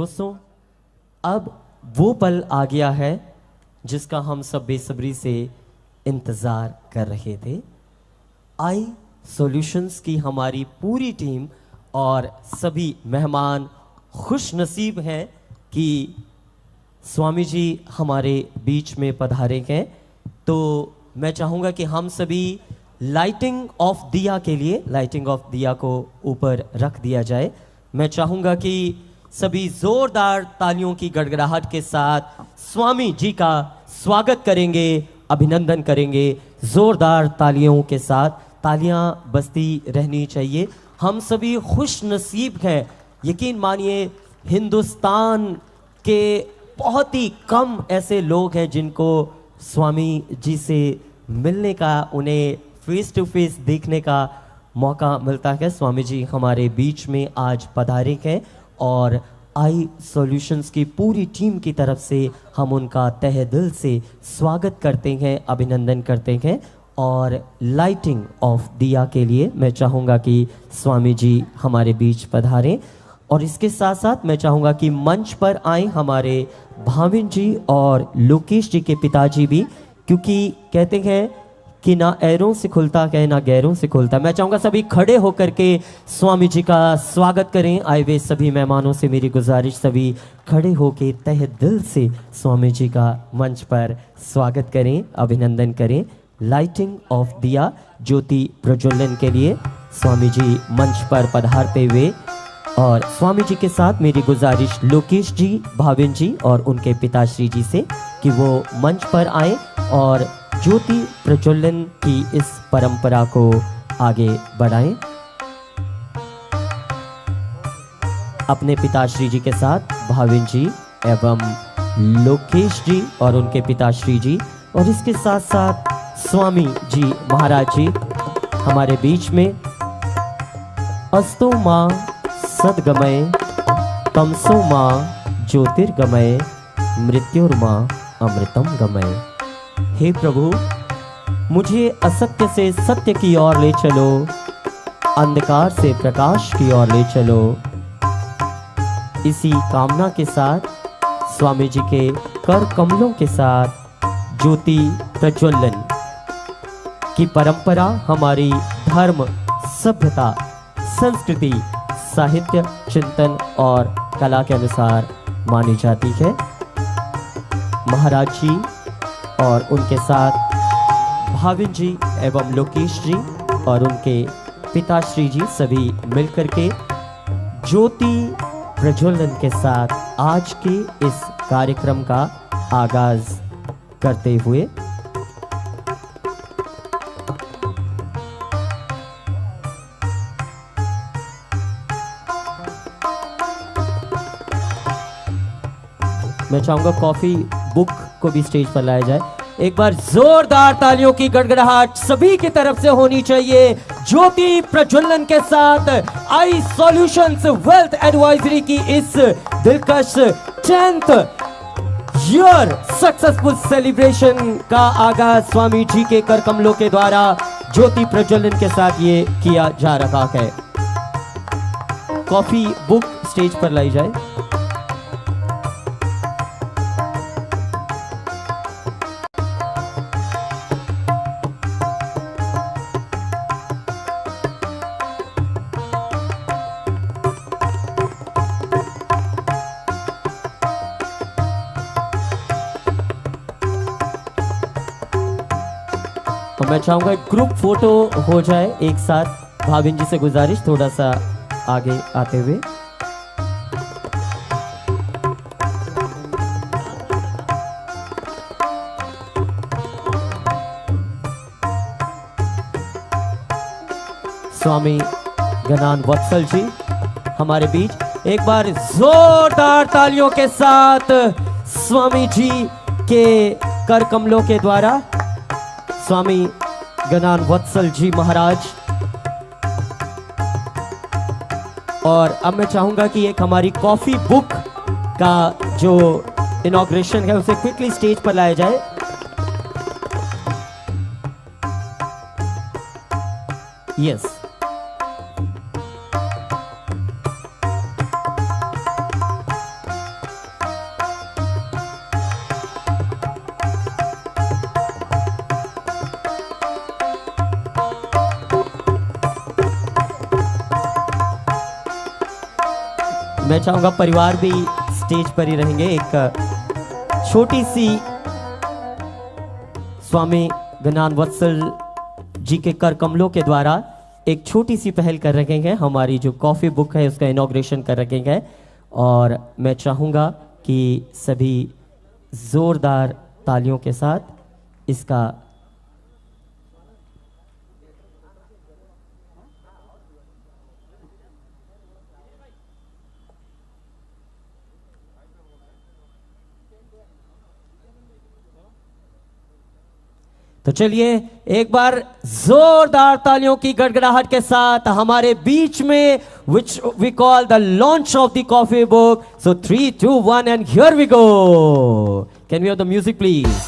दोस्तों, अब वो पल आ गया है जिसका हम सब बेसब्री से इंतज़ार कर रहे थे। आई सॉल्यूशंस की हमारी पूरी टीम और सभी मेहमान खुश नसीब हैं कि स्वामी जी हमारे बीच में पधारे हैं। तो मैं चाहूँगा कि हम सभी लाइटिंग ऑफ दिया के लिए लाइटिंग ऑफ दिया को ऊपर रख दिया जाए। मैं चाहूँगा कि सभी जोरदार तालियों की गड़गड़ाहट के साथ स्वामी जी का स्वागत करेंगे, अभिनंदन करेंगे। जोरदार तालियों के साथ, तालियां बजती रहनी चाहिए। हम सभी खुश नसीब हैं। यकीन मानिए, हिंदुस्तान के बहुत ही कम ऐसे लोग हैं जिनको स्वामी जी से मिलने का, उन्हें फेस टू फेस देखने का मौका मिलता है। स्वामी जी हमारे बीच में आज पधारे हैं और आई सॉल्यूशंस की पूरी टीम की तरफ से हम उनका तहे दिल से स्वागत करते हैं, अभिनंदन करते हैं। और लाइटिंग ऑफ दिया के लिए मैं चाहूँगा कि स्वामी जी हमारे बीच पधारें। और इसके साथ साथ मैं चाहूँगा कि मंच पर आए हमारे भाविन जी और लोकेश जी के पिताजी भी, क्योंकि कहते हैं कि ना ऐरों से खुलता है ना गैरों से खुलता। मैं चाहूँगा सभी खड़े होकर के स्वामी जी का स्वागत करें। आए हुए सभी मेहमानों से मेरी गुजारिश, सभी खड़े होकर तहे दिल से स्वामी जी का मंच पर स्वागत करें, अभिनंदन करें। लाइटिंग ऑफ दिया, ज्योति प्रज्वलन के लिए स्वामी जी मंच पर पधारते हुए। और स्वामी जी के साथ मेरी गुजारिश लोकेश जी, भाविन जी और उनके पिताश्री जी से कि वो मंच पर आए और ज्योति प्रज्वलन की इस परंपरा को आगे बढ़ाएं। अपने पिताश्री जी के साथ भाविन जी एवं लोकेश जी और उनके पिताश्री जी, और इसके साथ साथ स्वामी जी महाराज जी हमारे बीच में। अस्तो माँ सद्गमय, तमसो माँ ज्योतिर्गमय, मृत्युर्माँ अमृतम गमय। हे प्रभु, मुझे असत्य से सत्य की ओर ले चलो, अंधकार से प्रकाश की ओर ले चलो। इसी कामना के साथ स्वामी जी के कर कमलों के साथ ज्योति प्रज्वलन की परंपरा हमारी धर्म, सभ्यता, संस्कृति, साहित्य, चिंतन और कला के अनुसार मानी जाती है। महाराज जी और उनके साथ भाविन जी एवं लोकेश जी और उनके पिताश्री जी सभी मिलकर के ज्योति प्रज्वलन के साथ आज के इस कार्यक्रम का आगाज करते हुए मैं चाहूंगा कॉफी बुक को भी स्टेज पर लाया जाए। एक बार जोरदार तालियों की गड़गड़ाहट सभी की तरफ से होनी चाहिए। ज्योति प्रज्वलन के साथ आई सॉल्यूशंस वेल्थ एडवाइजरी की इस दिलकश 10th ईयर सक्सेसफुल सेलिब्रेशन का आगाज स्वामी जी के कर कमलों के द्वारा ज्योति प्रज्वलन के साथ ये किया जा रहा है। कॉफी बुक स्टेज पर लाई जाए। मैं चाहूंगा ग्रुप फोटो हो जाए एक साथ। भाविन जी से गुजारिश थोड़ा सा आगे आते हुए। स्वामी गणान वत्सल जी हमारे बीच। एक बार जोरदार तालियों के साथ स्वामी जी के कर कमलों के द्वारा स्वामी गणान वत्सल जी महाराज। और अब मैं चाहूंगा कि एक हमारी कॉफी बुक का जो इनॉग्रेशन है उसे क्विकली स्टेज पर लाया जाए। यस, मैं चाहूंगा परिवार भी स्टेज पर ही रहेंगे। एक छोटी सी स्वामी गणान वत्सल जी के कर कमलों के द्वारा एक छोटी सी पहल कर रखे हैं। हमारी जो कॉफी बुक है उसका इनॉग्रेशन कर रखे हैं और मैं चाहूंगा कि सभी जोरदार तालियों के साथ इसका तो चलिए एक बार जोरदार तालियों की गड़गड़ाहट के साथ हमारे बीच में which we call the launch of the coffee book. So 3, 2, 1 and here we go. Can we have the music please?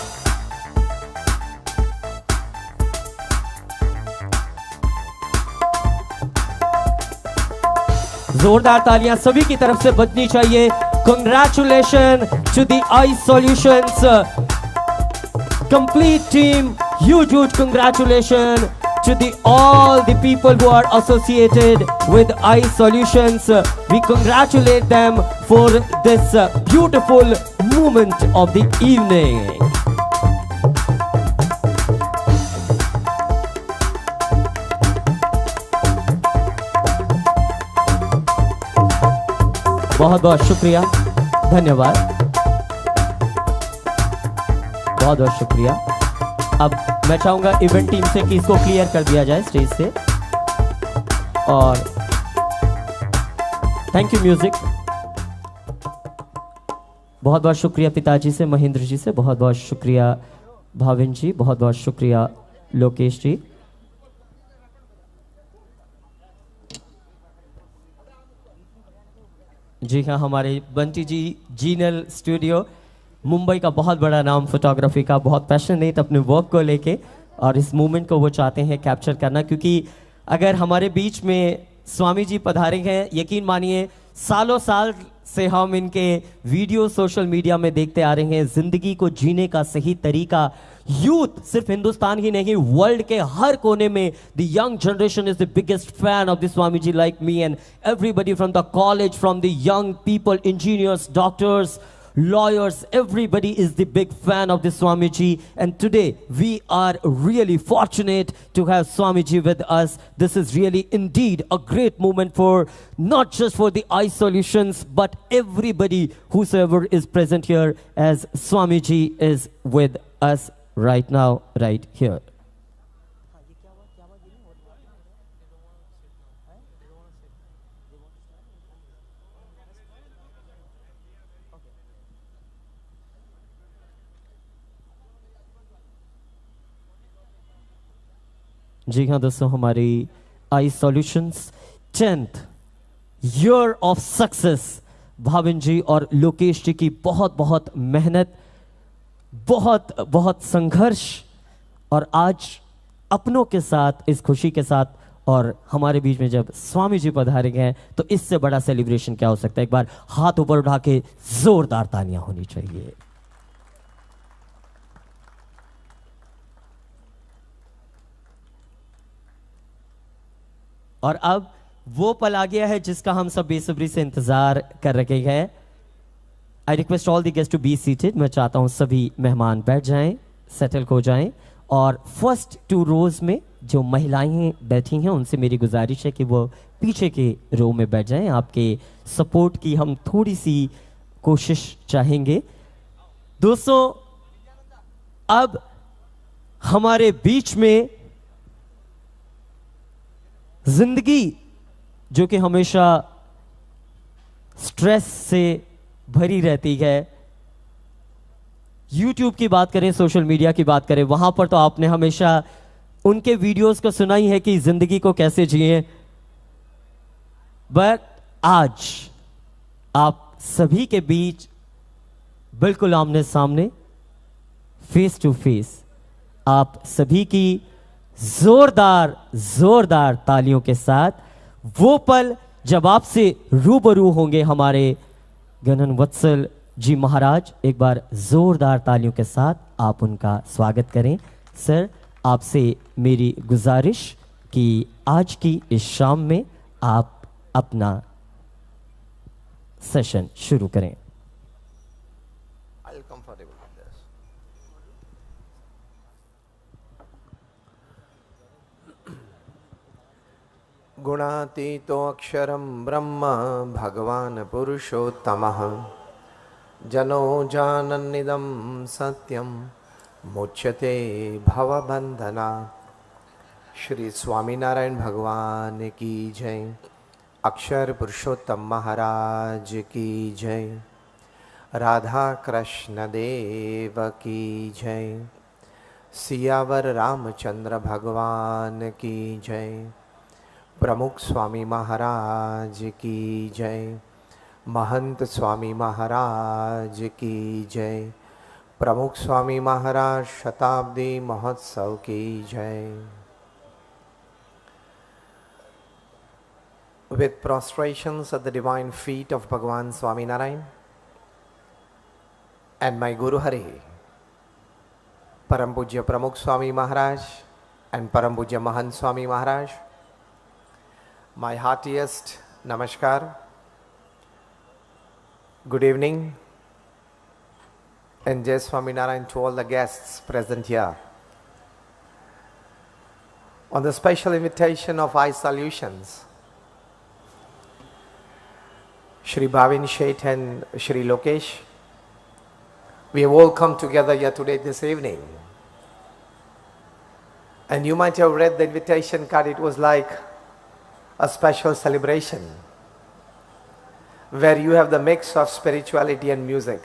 जोरदार तालियां सभी की तरफ से बजनी चाहिए। Congratulations to the Eye Solutions complete team. Huge congratulations to all the people who are associated with Eye Solutions. We congratulate them for this beautiful moment of the evening. बहुत बहुत शुक्रिया, धन्यवाद, बहुत बहुत शुक्रिया। अब मैं चाहूंगा इवेंट टीम से कि इसको क्लियर कर दिया जाए स्टेज से। और थैंक यू म्यूजिक। बहुत बहुत शुक्रिया पिताजी से, महेंद्र जी से, बहुत बहुत शुक्रिया भाविन जी, बहुत बहुत शुक्रिया लोकेश जी। जी हाँ, हमारे बंटी जी जीनल स्टूडियो, मुंबई का बहुत बड़ा नाम फोटोग्राफी का, बहुत पैशनेट अपने वर्क को लेके, और इस मोमेंट को वो चाहते हैं कैप्चर करना। क्योंकि अगर हमारे बीच में स्वामी जी पधारे हैं, यकीन मानिए सालों साल से हम इनके वीडियो सोशल मीडिया में देखते आ रहे हैं। जिंदगी को जीने का सही तरीका यूथ सिर्फ हिंदुस्तान ही नहीं, वर्ल्ड के हर कोने में the young generation is the biggest fan of the Swami ji, like me and everybody from the college, from the young people, engineers, doctors, lawyers, everybody is the big fan of the Swamiji, and today we are really fortunate to have Swamiji with us. This is really indeed a great moment for not just for the Eye Solutions but everybody whosoever is present here, as Swamiji is with us right now, right here. जी हाँ दोस्तों, हमारी I Solutions 10th year of success, Bhavin ji और लोकेश जी की बहुत बहुत मेहनत, बहुत बहुत संघर्ष, और आज अपनों के साथ इस खुशी के साथ और हमारे बीच में जब स्वामी जी पधारे गए हैं तो इससे बड़ा सेलिब्रेशन क्या हो सकता है। एक बार हाथ ऊपर उठा के जोरदार तालियां होनी चाहिए। और अब वो पल आ गया है जिसका हम सब बेसब्री से इंतजार कर रहे हैं। I request all the guest to be seated. मैं चाहता हूं सभी मेहमान बैठ जाएं, सेटल हो जाएं, और फर्स्ट 2 रोज में जो महिलाएं बैठी हैं उनसे मेरी गुजारिश है कि वो पीछे के रो में बैठ जाएं। आपके सपोर्ट की हम थोड़ी सी कोशिश चाहेंगे। दोस्तों, अब हमारे बीच में जिंदगी जो कि हमेशा स्ट्रेस से भरी रहती है, YouTube की बात करें, सोशल मीडिया की बात करें, वहां पर तो आपने हमेशा उनके वीडियोस को सुना ही है कि जिंदगी को कैसे जिए। बट आज आप सभी के बीच बिल्कुल आमने सामने, फेस टू फेस, आप सभी की जोरदार जोरदार तालियों के साथ वो पल जब आपसे रूबरू होंगे हमारे गणन वत्सल जी महाराज। एक बार जोरदार तालियों के साथ आप उनका स्वागत करें। सर, आपसे मेरी गुजारिश कि आज की इस शाम में आप अपना सेशन शुरू करें। गुणातीतो अक्षरं ब्रह्म भगवान् पुरुषोत्तमः जनो जानन्निदं सत्यं मुच्यते भवबंधना। श्री स्वामीनारायण भगवान की जय। अक्षर पुरुषोत्तम महाराज की जय। राधा कृष्ण देव की जय। सियावर रामचंद्र भगवान की जय। प्रमुख स्वामी महाराज की जय। महंत स्वामी महाराज की जय। प्रमुख स्वामी महाराज शताब्दी महोत्सव की जय। With prostrations at the divine feet of Bhagavan Swami Narayan and my Guru Hari, Param Pujya Pramukh Swami Maharaj and Param Pujya Mahant Swami Maharaj, my heartiest namaskar, good evening, and Jai Swami Narayan to all the guests present here. On the special invitation of iSolutions, Shri Bhavin Sheth and Shri Lokesh, we have all come together here today this evening. And you might have read the invitation card. It was like a special celebration where you have the mix of spirituality and music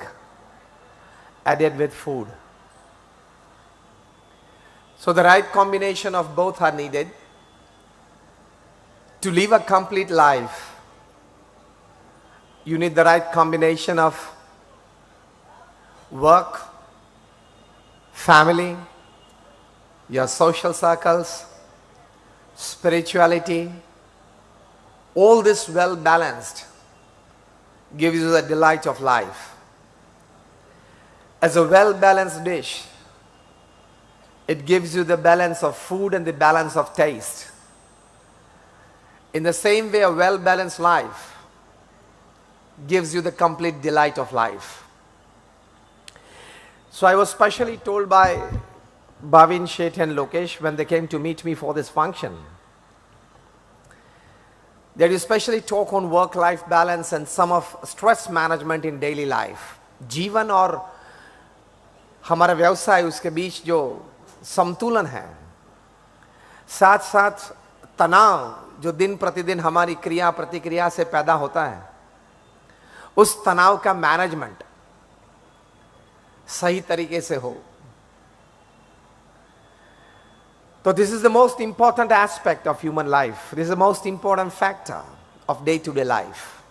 added with food. So the right combination of both are needed to live a complete life. You need the right combination of work, family, your social circles, spirituality. All this well balanced gives you the delight of life. As a well balanced dish, it gives you the balance of food and the balance of taste. In the same way, a well balanced life gives you the complete delight of life. So I was specially told by Bhavin Sheth and Lokesh when they came to meet me for this function that you especially talk on work-life balance and some of stress management in daily life. जीवन और हमारा व्यवसाय उसके बीच जो संतुलन है, साथ साथ तनाव जो दिन प्रतिदिन हमारी क्रिया प्रतिक्रिया से पैदा होता है, उस तनाव का मैनेजमेंट सही तरीके से हो. So this is the most important aspect of human life. This is the most important factor of day-to-day life.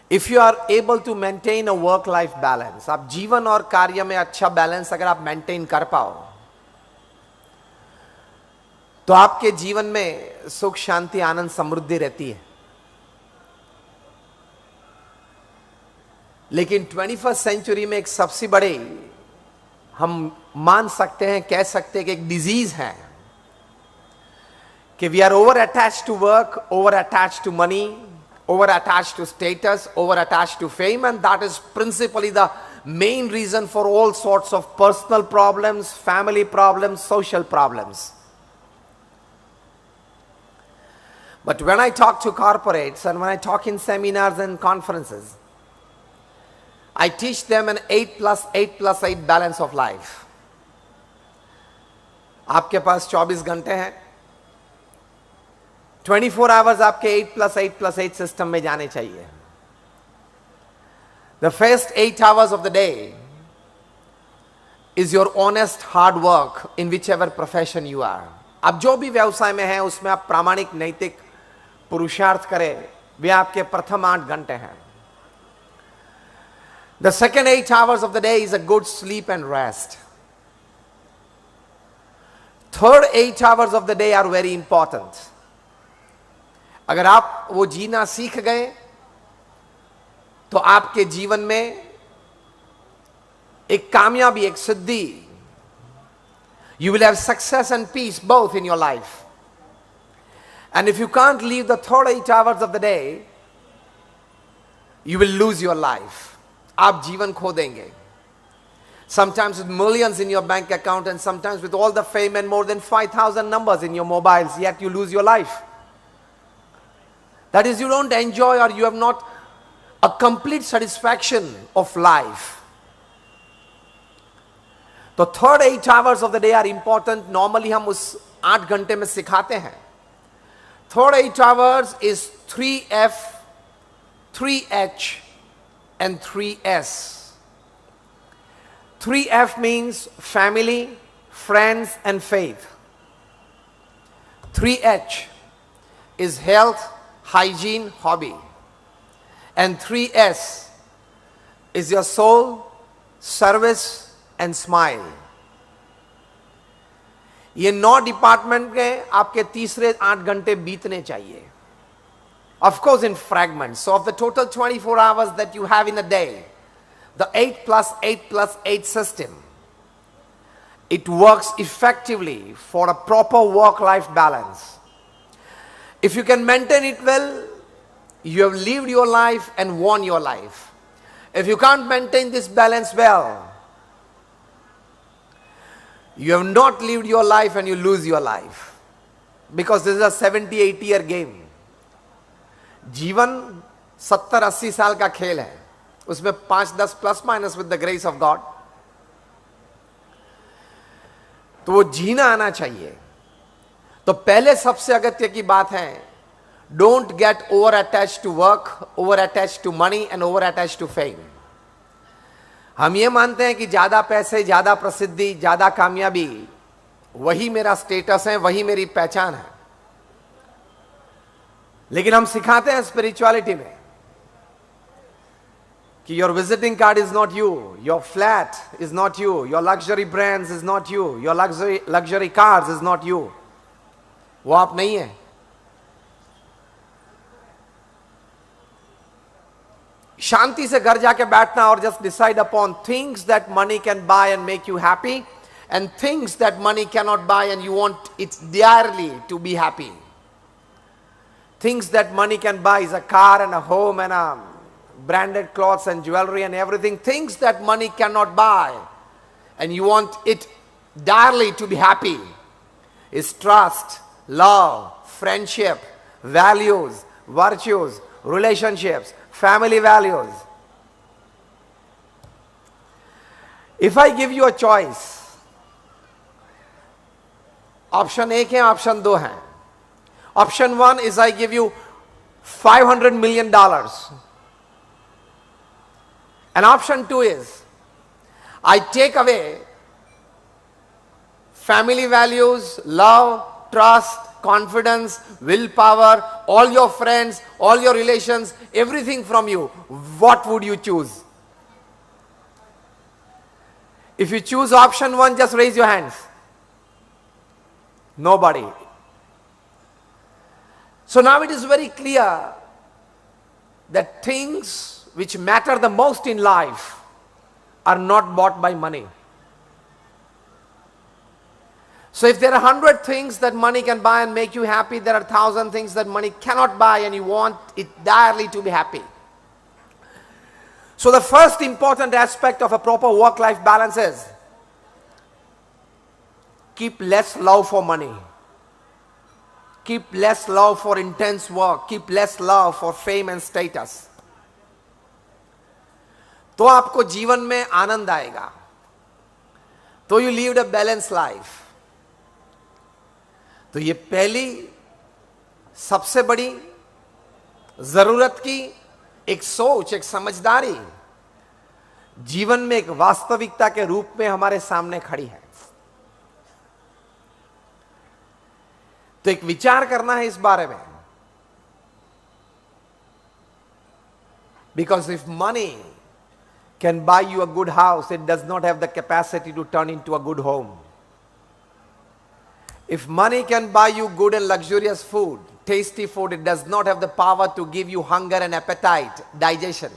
If you are able to maintain a work-life balance, आप जीवन और कार्य में अच्छा बैलेंस अगर आप मेंटेन कर पाओ, तो आपके जीवन में सुख शांति आनंद समृद्धि रहती है. लेकिन 21st सेंचुरी में एक सबसे बड़े हम मान सकते हैं, कह सकते हैं कि एक डिजीज है कि we are over attached to work, over attached to money, over attached to status, over attached to fame, and that is principally the main reason for all sorts of personal problems, family problems, social problems. But when I talk to corporates and when I talk in seminars and conferences, I teach them an 8+8+8 balance of life. आपके पास 24 घंटे हैं, 24 hours आपके 8+8+8 system में जाने चाहिए. The first 8 hours of the day is your honest hard work in whichever profession you are. आप जो भी व्यवसाय में हैं उसमें आप प्रामाणिक नैतिक पुरुषार्थ करें, वे आपके प्रथम 8 घंटे हैं. The second 8 hours of the day is a good sleep and rest. Third 8 hours of the day are very important. अगर आप वो जीना सीख गए तो आपके जीवन में एक कामयाबी, एक सिद्धि, you will have success and peace both in your life. And if you can't leave the third 8 hours of the day, you will lose your life. आप जीवन खो देंगे. Sometimes with millions in your bank account, and sometimes with all the fame and more than 5,000 numbers in your mobiles, yet you lose your life. That is, you don't enjoy, or you have not a complete satisfaction of life. तो third 8 hours of the day are important. Normally हम उस 8 घंटे में सिखाते हैं. Third 8 hours is 3F, 3H and 3S. 3F means family, friends and faith. 3H is health, hygiene, hobby. And 3S is your soul, service and smile. ये 9 department के आपके तीसरे 8 घंटे बीतने चाहिए. Of course in fragments. So of the total 24 hours that you have in a day, the 8 plus 8 plus 8 system, it works effectively for a proper work-life balance. If you can maintain it well, you have lived your life and won your life. If you can't maintain this balance well, you have not lived your life and you lose your life. Because this is a 70-80 year game. जीवन 70-80 साल का खेल है. उसमें 5-10 plus minus with the grace of God. तो वो जीना आना चाहिए. तो पहले सबसे अगत्य की बात है, don't get over attach to work, over attach to money and over attach to fame. हम ये मानते हैं कि ज्यादा पैसे, ज्यादा प्रसिद्धि, ज्यादा कामयाबी, वही मेरा स्टेटस है, वही मेरी पहचान है. लेकिन हम सिखाते हैं स्पिरिचुअलिटी में कि your visiting card is not you, your flat is not you, your luxury brands is not you, your luxury cars is not you. वो आप नहीं है. शांति से घर जाके बैठना और just decide upon things that money can buy and make you happy, and things that money can not buy and you want its dearly to be happy. Things that money can buy is a car and a home and a branded clothes and jewelry and everything. Things that money cannot buy and you want it dearly to be happy is trust, love, friendship, values, virtues, relationships, family values. If I give you a choice, option 1 है, option 2 है. Option 1 is I give you $500 million. And option 2 is I take away family values, love, trust, confidence, willpower, all your friends, all your relations, everything from you. What would you choose? If you choose option 1, just raise your hands. Nobody. So now it is very clear that things which matter the most in life are not bought by money. So if there are 100 things that money can buy and make you happy, there are 1,000 things that money cannot buy and you want it direly to be happy. So the first important aspect of a proper work-life balance is keep less love for money. Keep less love for intense work. Keep less love for fame and status. तो आपको जीवन में आनंद आएगा. तो you lived a balanced life. तो ये पहली सबसे बड़ी जरूरत की एक सोच, एक समझदारी जीवन में एक वास्तविकता के रूप में हमारे सामने खड़ी है. तो एक विचार करना है इस बारे में. Because if money can buy you a good house, it does not have the capacity to turn into a good home. If money can buy you good and luxurious food, tasty food, it does not have the power to give you hunger and appetite, digestion.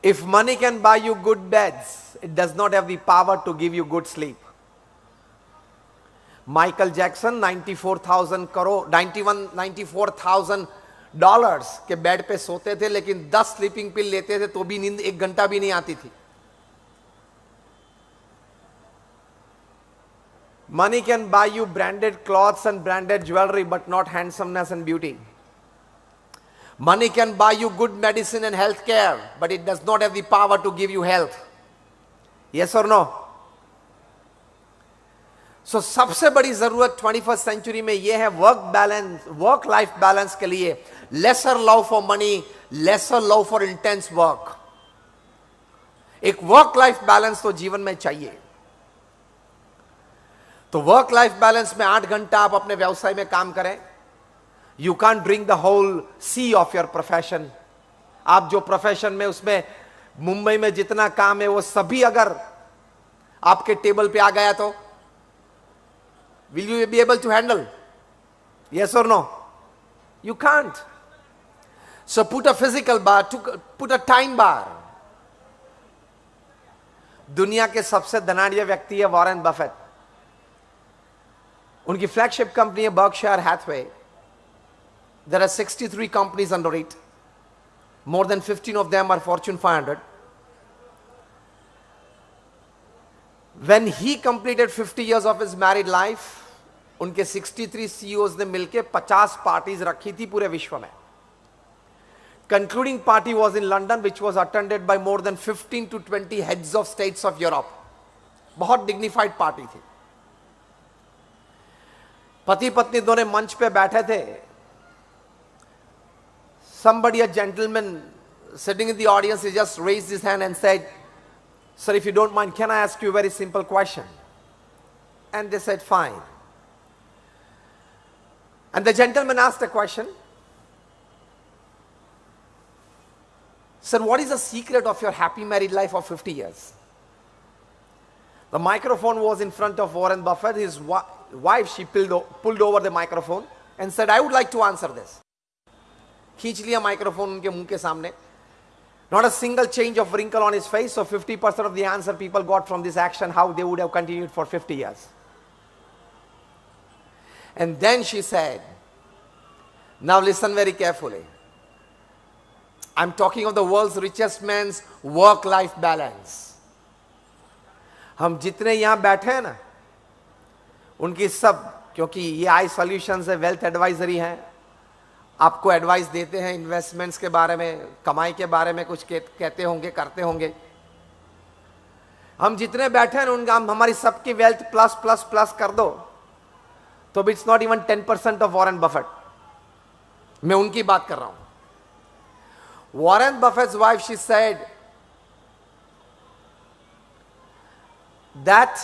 If money can buy you good beds, it does not have the power to give you good sleep. Michael Jackson, 94,000 dollars के bed पे सोते थे, लेकिन 10 sleeping पिल लेते थे तो भी नींद 1 घंटा भी नहीं आती थी। Money can buy you branded clothes and branded jewelry, but not handsomeness and beauty. Money can buy you good medicine and health care, but it does not have the power to give you health. Yes or no? So सबसे बड़ी जरूरत 21st century में यह है work life balance के लिए lesser love for money, lesser love for intense work. एक work life balance तो जीवन में चाहिए। तो वर्क लाइफ बैलेंस में 8 घंटा आप अपने व्यवसाय में काम करें। You can't drink the whole sea of your profession. आप जो प्रोफेशन में, उसमें मुंबई में जितना काम है वो सभी अगर आपके टेबल पे आ गया तो will you be able to handle? Yes or no? You can't. So put a physical bar, put a time bar. दुनिया के सबसे धनाढ्य व्यक्ति है वॉरेन बफेट। उनकी फ्लैगशिप कंपनी है Berkshire Hathaway. There are 63 companies under it. More than 15 of them are Fortune 500. When he completed 50 years of his married life, उनके 63 CEOs ने मिलके 50 पार्टीज रखी थी पूरे विश्व में। Concluding party was in London, which was attended by more than 15 to 20 heads of states of Europe. बहुत dignified party थी। पति पत्नी दोनों मंच पे बैठे थे। Somebody, a gentleman sitting in the audience, he just raised his hand and said, "Sir, if you don't mind, can I ask you a very simple question?" And they said, "Fine." And the gentleman asked a question. "Sir, what is the secret of your happy married life of 50 years?" The microphone was in front of Warren Buffett. His wife, she pulled over the microphone and said, "I would like to answer this." खींच लिया microphone उनके मुंह के सामने। Not a single change of wrinkle on his face. So 50% of the answer people got from this action, how they would have continued for 50 years. And then she said, "Now listen very carefully. I'm talking of the world's richest man's work-life balance." हम जितने यहां बैठे हैं ना, उनकी सब, क्योंकि ये आई सॉल्यूशंस है, वेल्थ एडवाइजरी है, आपको एडवाइस देते हैं इन्वेस्टमेंट्स के बारे में, कमाई के बारे में कुछ कहते होंगे, करते होंगे। हम जितने बैठे हैं उनका, हमारी सबकी वेल्थ प्लस प्लस प्लस कर दो तो it's not even 10% of Warren Buffett. मैं उनकी बात कर रहा हूं। Warren Buffett's wife, she said that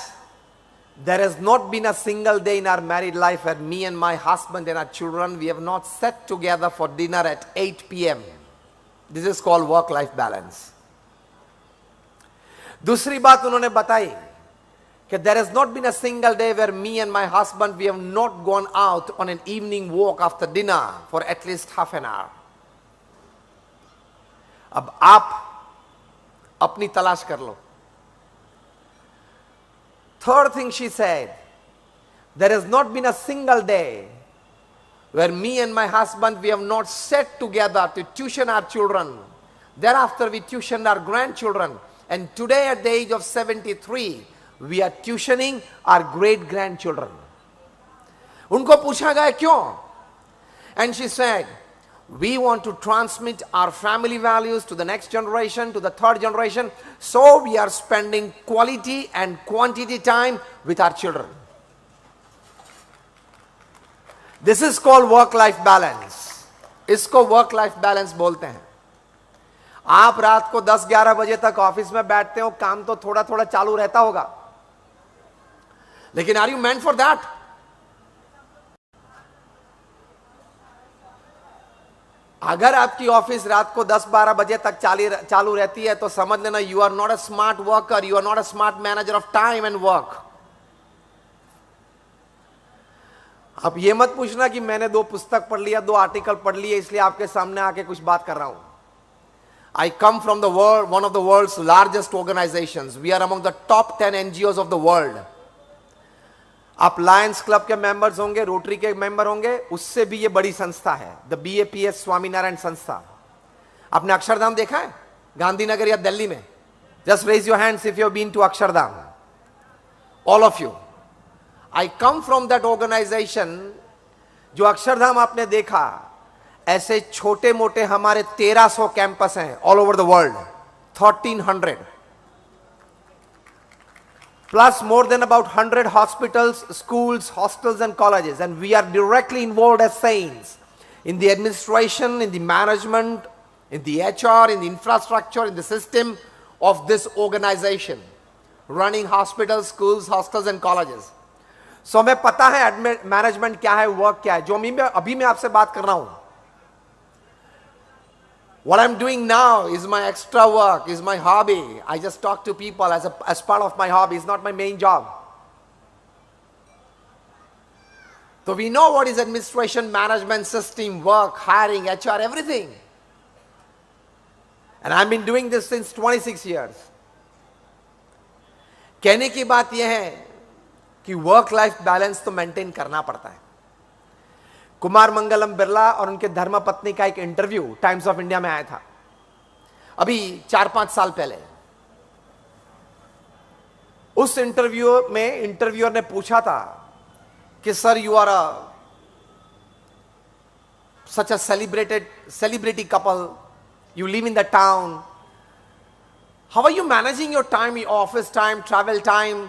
there has not been a single day in our married life where me and my husband and our children, we have not sat together for dinner at 8 p.m. This is called work-life balance. दूसरी बात उन्होंने बताई कि there has not been a single day where me and my husband, we have not gone out on an evening walk after dinner for at least half an hour. अब आप अपनी तलाश कर लो। Third thing she said, there has not been a single day where me and my husband, we have not sat together to tuition our children. Thereafter we tuitioned our grandchildren. And today at the age of 73, we are tuitioning our great grandchildren. उनको पूछा गया क्यों? And she said, we want to transmit our family values to the next generation, to the third generation. So we are spending quality and quantity time with our children. This is called work-life balance. इसको work-life balance बोलते हैं। आप रात को 10-11 बजे तक office में बैठते हो, काम तो थोड़ा थोड़ा चालू रहता होगा, लेकिन are you meant for that? अगर आपकी ऑफिस रात को 10-12 बजे तक चालू रहती है तो समझ लेना, you are not a smart worker, you are not a smart manager of time and work. अब ये मत पूछना कि मैंने 2 पुस्तक पढ़ लिया, 2 आर्टिकल पढ़ लिए, इसलिए आपके सामने आके कुछ बात कर रहा हूं। I come from the world, one of the world's largest organizations. We are among the top 10 NGOs of the world. आप लायंस क्लब के मेंबर्स होंगे, रोटरी के मेंबर होंगे, उससे भी ये बड़ी संस्था है, द BAPS स्वामीनारायण संस्था। आपने अक्षरधाम देखा है गांधीनगर या दिल्ली में? Just raise your hands if you have been to Akshardham, all of you. I come from that organisation. जो अक्षरधाम आपने देखा, ऐसे छोटे मोटे हमारे 1300 कैंपस हैं all over the world, 1300 plus more than about 100 hospitals, schools, hostels and colleges, and we are directly involved as saints in the administration, in the management, in the HR, in the infrastructure, in the system of this organization, running hospitals, schools, hostels and colleges. So हमें पता है management क्या है, work क्या है। जो अभी मैं आपसे बात कर रहा हूं, what I'm doing now is my extra work, is my hobby. I just talk to people as part of my hobby. It's not my main job. So we know what is administration, management, system, work, hiring, HR, everything. And I've been doing this since 26 years. कहने की बात यह है कि work life balance तो maintain करना पड़ता है। कुमार मंगलम बिरला और उनके धर्मपत्नी का एक इंटरव्यू टाइम्स ऑफ इंडिया में आया था अभी 4-5 साल पहले। उस इंटरव्यू में इंटरव्यूअर ने पूछा था कि sir, you are such a celebrity couple, you live in the town, how are you managing your time, your office time, travel time,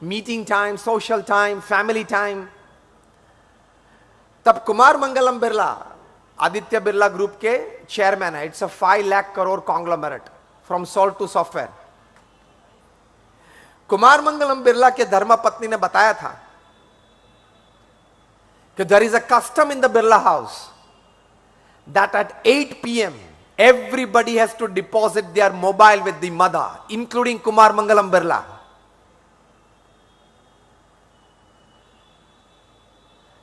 meeting time, social time, family time. तब Kumar Mangalam Birla Aditya Birla group के chairman है। It's a 5 lakh crore conglomerate from salt to software. Kumar Mangalam Birla के धर्मपत्नी ने बताया था कि there is a custom in the Birla house that at 8 PM everybody has to deposit their mobile with the mother, including Kumar Mangalam Birla.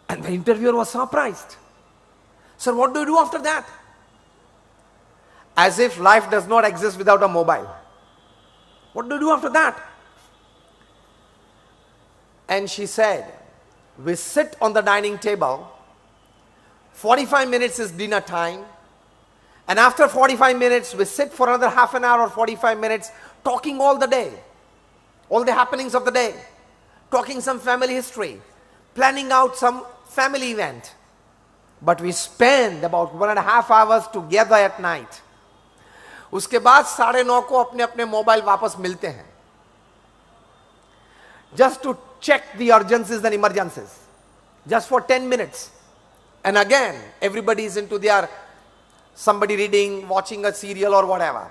And the interviewer was surprised. Sir, what do you do after that? As if life does not exist without a mobile. What do you do after that? And she said, we sit on the dining table, 45 minutes is dinner time, and after 45 minutes, we sit for another half an hour or 45 minutes talking all the day, all the happenings of the day, talking some family history, planning out some family event. But we spend about 1.5 hours together at night. उसके बाद 9:30 को अपने अपने mobile वापस मिलते हैं, just to check the urgencies and emergencies, just for 10 minutes. And again, everybody is into their, somebody reading, watching a serial or whatever.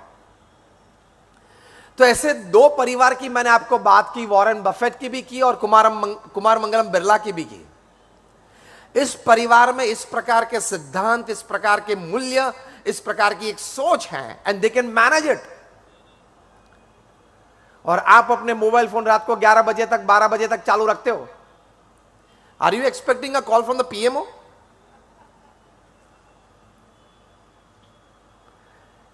तो ऐसे दो परिवार की मैंने आपको बात की, वॉरेन बफेट की भी की और कुमार मंगलम बिरला की भी की। इस परिवार में इस प्रकार के सिद्धांत, इस प्रकार के मूल्य, इस प्रकार की एक सोच है, and they can manage it. और आप अपने मोबाइल फोन रात को 11 बजे तक, 12 बजे तक चालू रखते हो। Are you expecting a call from the PMO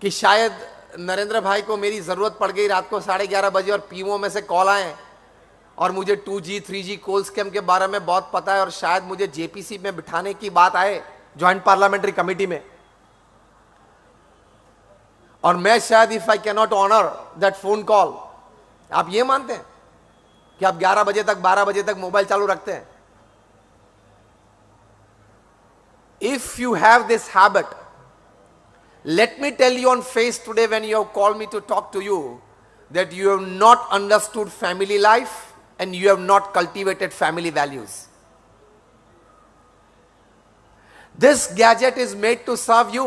कि शायद नरेंद्र भाई को मेरी जरूरत पड़ गई रात को 11:30 बजे और पीएमओ में से कॉल आए और मुझे 2G 3G कोल स्कैम के बारे में बहुत पता है और शायद मुझे जेपीसी में बिठाने की बात आए, ज्वाइंट पार्लियामेंट्री कमेटी में, और मैं शायद if I can not honour that phone call, आप ये मानते हैं कि आप 11 बजे तक, 12 बजे तक मोबाइल चालू रखते हैं? If you have this habit, let me tell you on face today when you have called me to talk to you that you have not understood family life and you have not cultivated family values. This gadget is made to serve you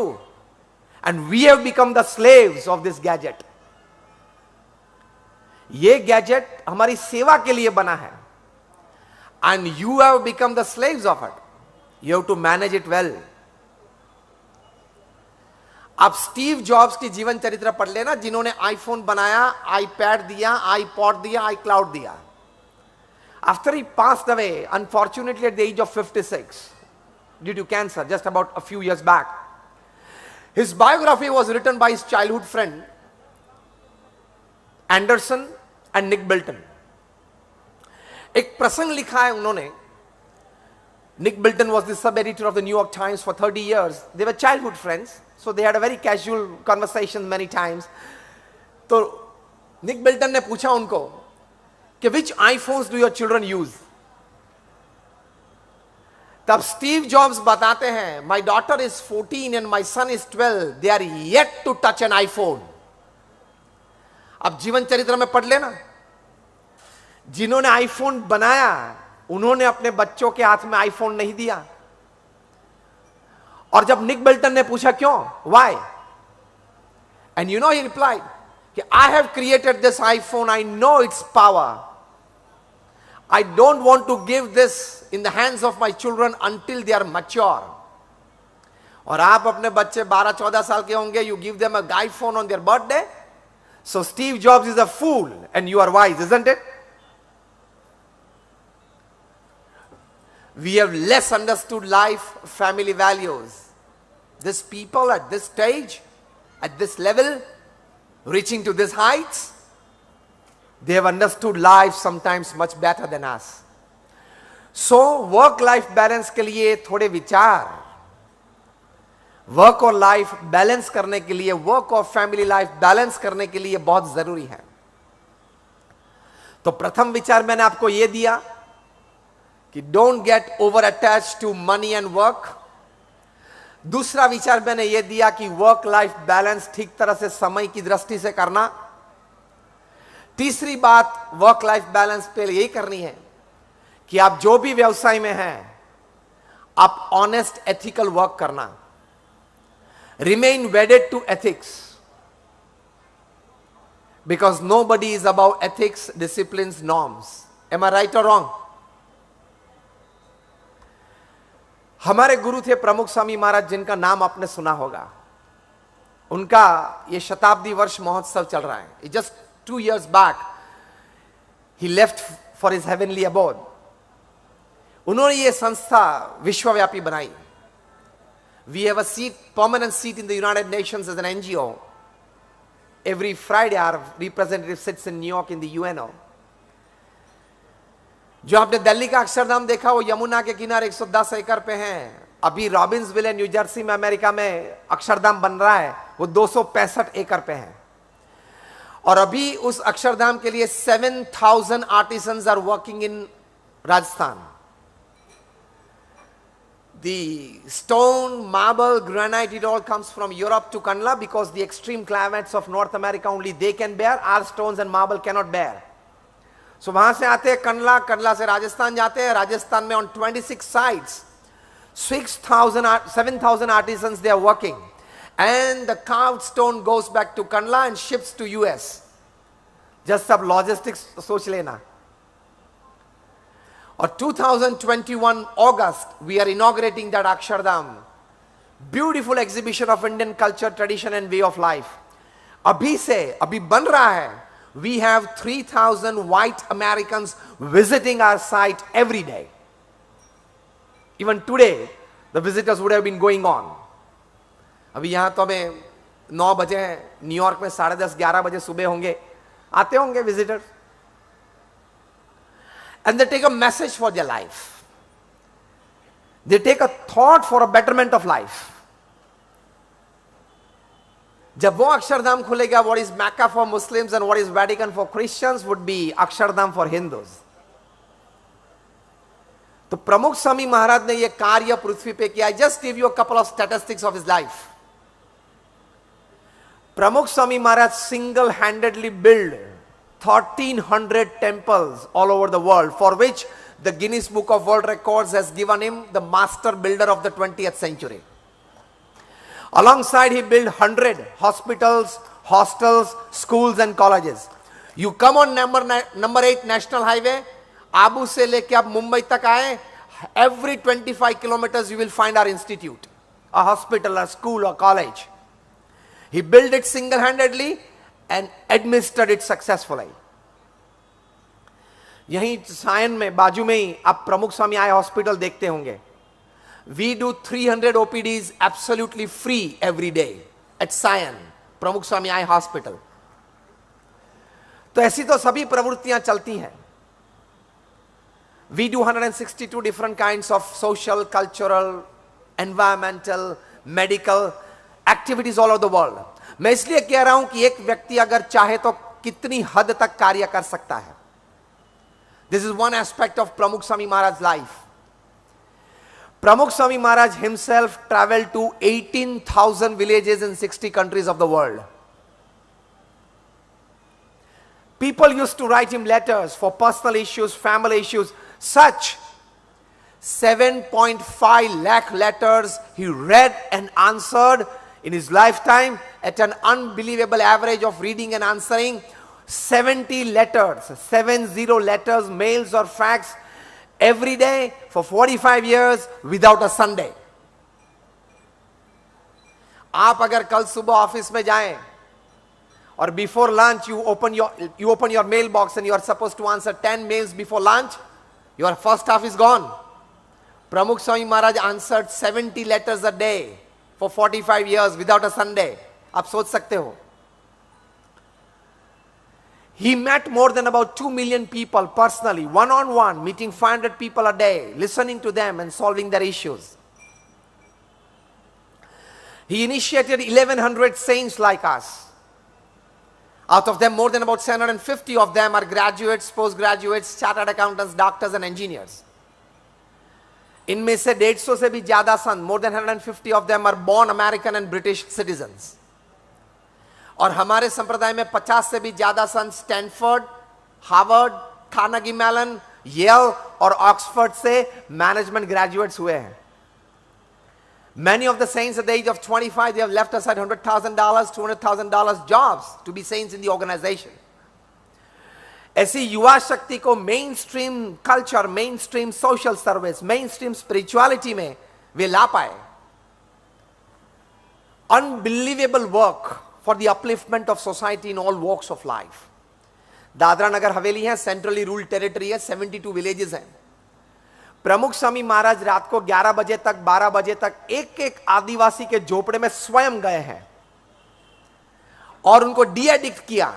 and we have become the slaves of this gadget. ये gadget हमारी सेवा के लिए बना है and you have become the slaves of it. You have to manage it well. आप Steve jobs की जीवन चरित्र पढ़ लेना, जिन्होंने आईफोन बनाया, आईपैड दिया, आईपॉड दिया, आईक्लाउड दिया। After he passed away unfortunately at the age of 56 due to cancer just about a few years back, his biography was written by his childhood friend Anderson and Nick Bilton. एक प्रसंग लिखा है उन्होंने. Nick Bilton was the sub-editor of the New York Times for 30 years. They were childhood friends, so they had a very casual conversation many times. तो Nick Bilton ने पूछा उनको कि which iPhones do your children use? तब Steve jobs बताते हैं, my daughter is 14 and my son is 12. They are yet to touch an iPhone. अब जीवन चरित्र में पढ़ लेना, जिन्होंने आईफोन बनाया उन्होंने अपने बच्चों के हाथ में आईफोन नहीं दिया. और जब निक बिल्टन ने पूछा क्यों, why, and you know he replied कि I have created this iPhone, I know its power, I don't want to give this in the hands of my children until they are mature. और आप अपने बच्चे 12-14 साल के होंगे, you give them a iPhone on their birthday. So Steve Jobs is a fool and you are wise, isn't it? We have less understood life, family values. These people at this stage, at this level, reaching to these heights, they have understood life sometimes much better than us. So, work-life balance के लिए थोड़े विचार, work और life balance करने के लिए, work और family life balance करने के लिए बहुत जरूरी है. तो प्रथम विचार मैंने आपको यह दिया कि don't get over attach to money and work. दूसरा विचार मैंने यह दिया कि वर्क लाइफ बैलेंस ठीक तरह से समय की दृष्टि से करना. तीसरी बात वर्क लाइफ बैलेंस पे यही करनी है कि आप जो भी व्यवसाय में हैं, आप ऑनेस्ट एथिकल वर्क करना. Remain wedded to ethics, because nobody is about ethics, discipline, norms. Am I right और रॉन्ग? हमारे गुरु थे प्रमुख स्वामी महाराज, जिनका नाम आपने सुना होगा. उनका ये शताब्दी वर्ष महोत्सव चल रहा है. जस्ट 2 years बैक ही left for his heavenly abode. उन्होंने ये संस्था विश्वव्यापी बनाई. We have a seat, permanent seat in the United Nations as an NGO. Every Friday our representative sits in New York in the UNO. जो आपने दिल्ली का अक्षरधाम देखा, वो यमुना के किनारे 110 एकड़ पे है. अभी रॉबिन्सविल, न्यू जर्सी में, अमेरिका में अक्षरधाम बन रहा है, वो 265 एकड़ पे है. और अभी उस अक्षरधाम के लिए 7,000 artisans are working in Rajasthan. The stone, marble, granite, it all comes from Europe to Kandla because the extreme climates of North America only they can bear. Our stones and marble cannot bear. So वहां से आते हैं कंडला, कंडला से राजस्थान जाते हैं. राजस्थान में on 26 sites, 7,000 artisans they are working, and the carved stone goes back to Kandla and ships to US. Just सब logistics सोच लेना. और 2021 August we are inaugurating that Akshardham, beautiful exhibition of Indian culture, tradition and way of life. अभी बन रहा है. We have 3,000 white Americans visiting our site every day. Even today, the visitors would have been going on. अभी यहाँ तो हमें 9 बजे हैं, न्यूयॉर्क में 10:30-11 बजे सुबह होंगे, आते होंगे visitors. And they take a message for their life. They take a thought for a betterment of life. जब वो अक्षरधाम खुलेगा, what is Mecca for Muslims and what is Vatican for Christians would be Akshardham for Hindus. तो प्रमुख स्वामी महाराज ने ये कार्य पृथ्वी पे किया. I just give you a couple of statistics of his life. प्रमुख Swami Maharaj single-handedly built 1,300 temples all over the world, for which the Guinness Book of World Records has given him the master builder of the 20th century. Alongside, he built 100 hospitals, hostels, schools and colleges. You come on number 8 National Highway, Abu से लेके आप मुंबई तक आए, every 25 kilometers you will find our institute, a hospital, a school, a college. He built it single-handedly and administered it successfully. यहीं सायन में, बाजू में ही आप प्रमुख स्वामी आई हॉस्पिटल देखते होंगे. We do 300 OPDs absolutely free every day at Sion, प्रमुख स्वामी eye hospital. तो ऐसी तो सभी प्रवृत्तियां चलती हैं. We do 162 different kinds of social, cultural, environmental, medical activities all over the world. मैं इसलिए कह रहा हूं कि एक व्यक्ति अगर चाहे तो कितनी हद तक कार्य कर सकता है. This is one aspect of Pramukh Swami Maharaj's life. Pramukh Swami Maharaj himself traveled to 18,000 villages in 60 countries of the world. People used to write him letters for personal issues, family issues. Such 7.5 lakh letters he read and answered in his lifetime at an unbelievable average of reading and answering 70 letters, 70 letters, mails or fax every day for 45 years without a Sunday. आप अगर कल सुबह office में जाएं और before lunch you open your mailbox and you are supposed to answer 10 mails before lunch, your first half is gone. Pramukh Swami Maharaj answered 70 letters a day for 45 years without a Sunday. आप सोच सकते हो. He met more than about 2 million people personally, one-on-one, meeting 500 people a day, listening to them and solving their issues. He initiated 1100 saints like us. Out of them, more than about 750 of them are graduates, postgraduates, chartered accountants, doctors and engineers. इनमें से 150 से भी ज्यादा सन, more than 150 of them are born American and British citizens. और हमारे संप्रदाय में 50 से भी ज्यादा son Stanford, Harvard, Carnegie Mellon, Yale और ऑक्सफोर्ड से मैनेजमेंट ग्रेजुएट्स हुए हैं. Many of the saints at the age of 25, they have left aside $100,000, $200,000 jobs to be saints in the organization. ऐसी युवा शक्ति को main stream culture, main stream social service, main stream spirituality में वे ला पाए. Unbelievable work for the upliftment of society in all walks of life. Dadra Nagar Haveli है, centrally rule territory है, 72 villages हैं. प्रमुख स्वामी महाराज रात को 11 बजे तक, 12 बजे तक एक एक आदिवासी के झोपड़े में स्वयं गए हैं और उनको डी एडिक्ट किया.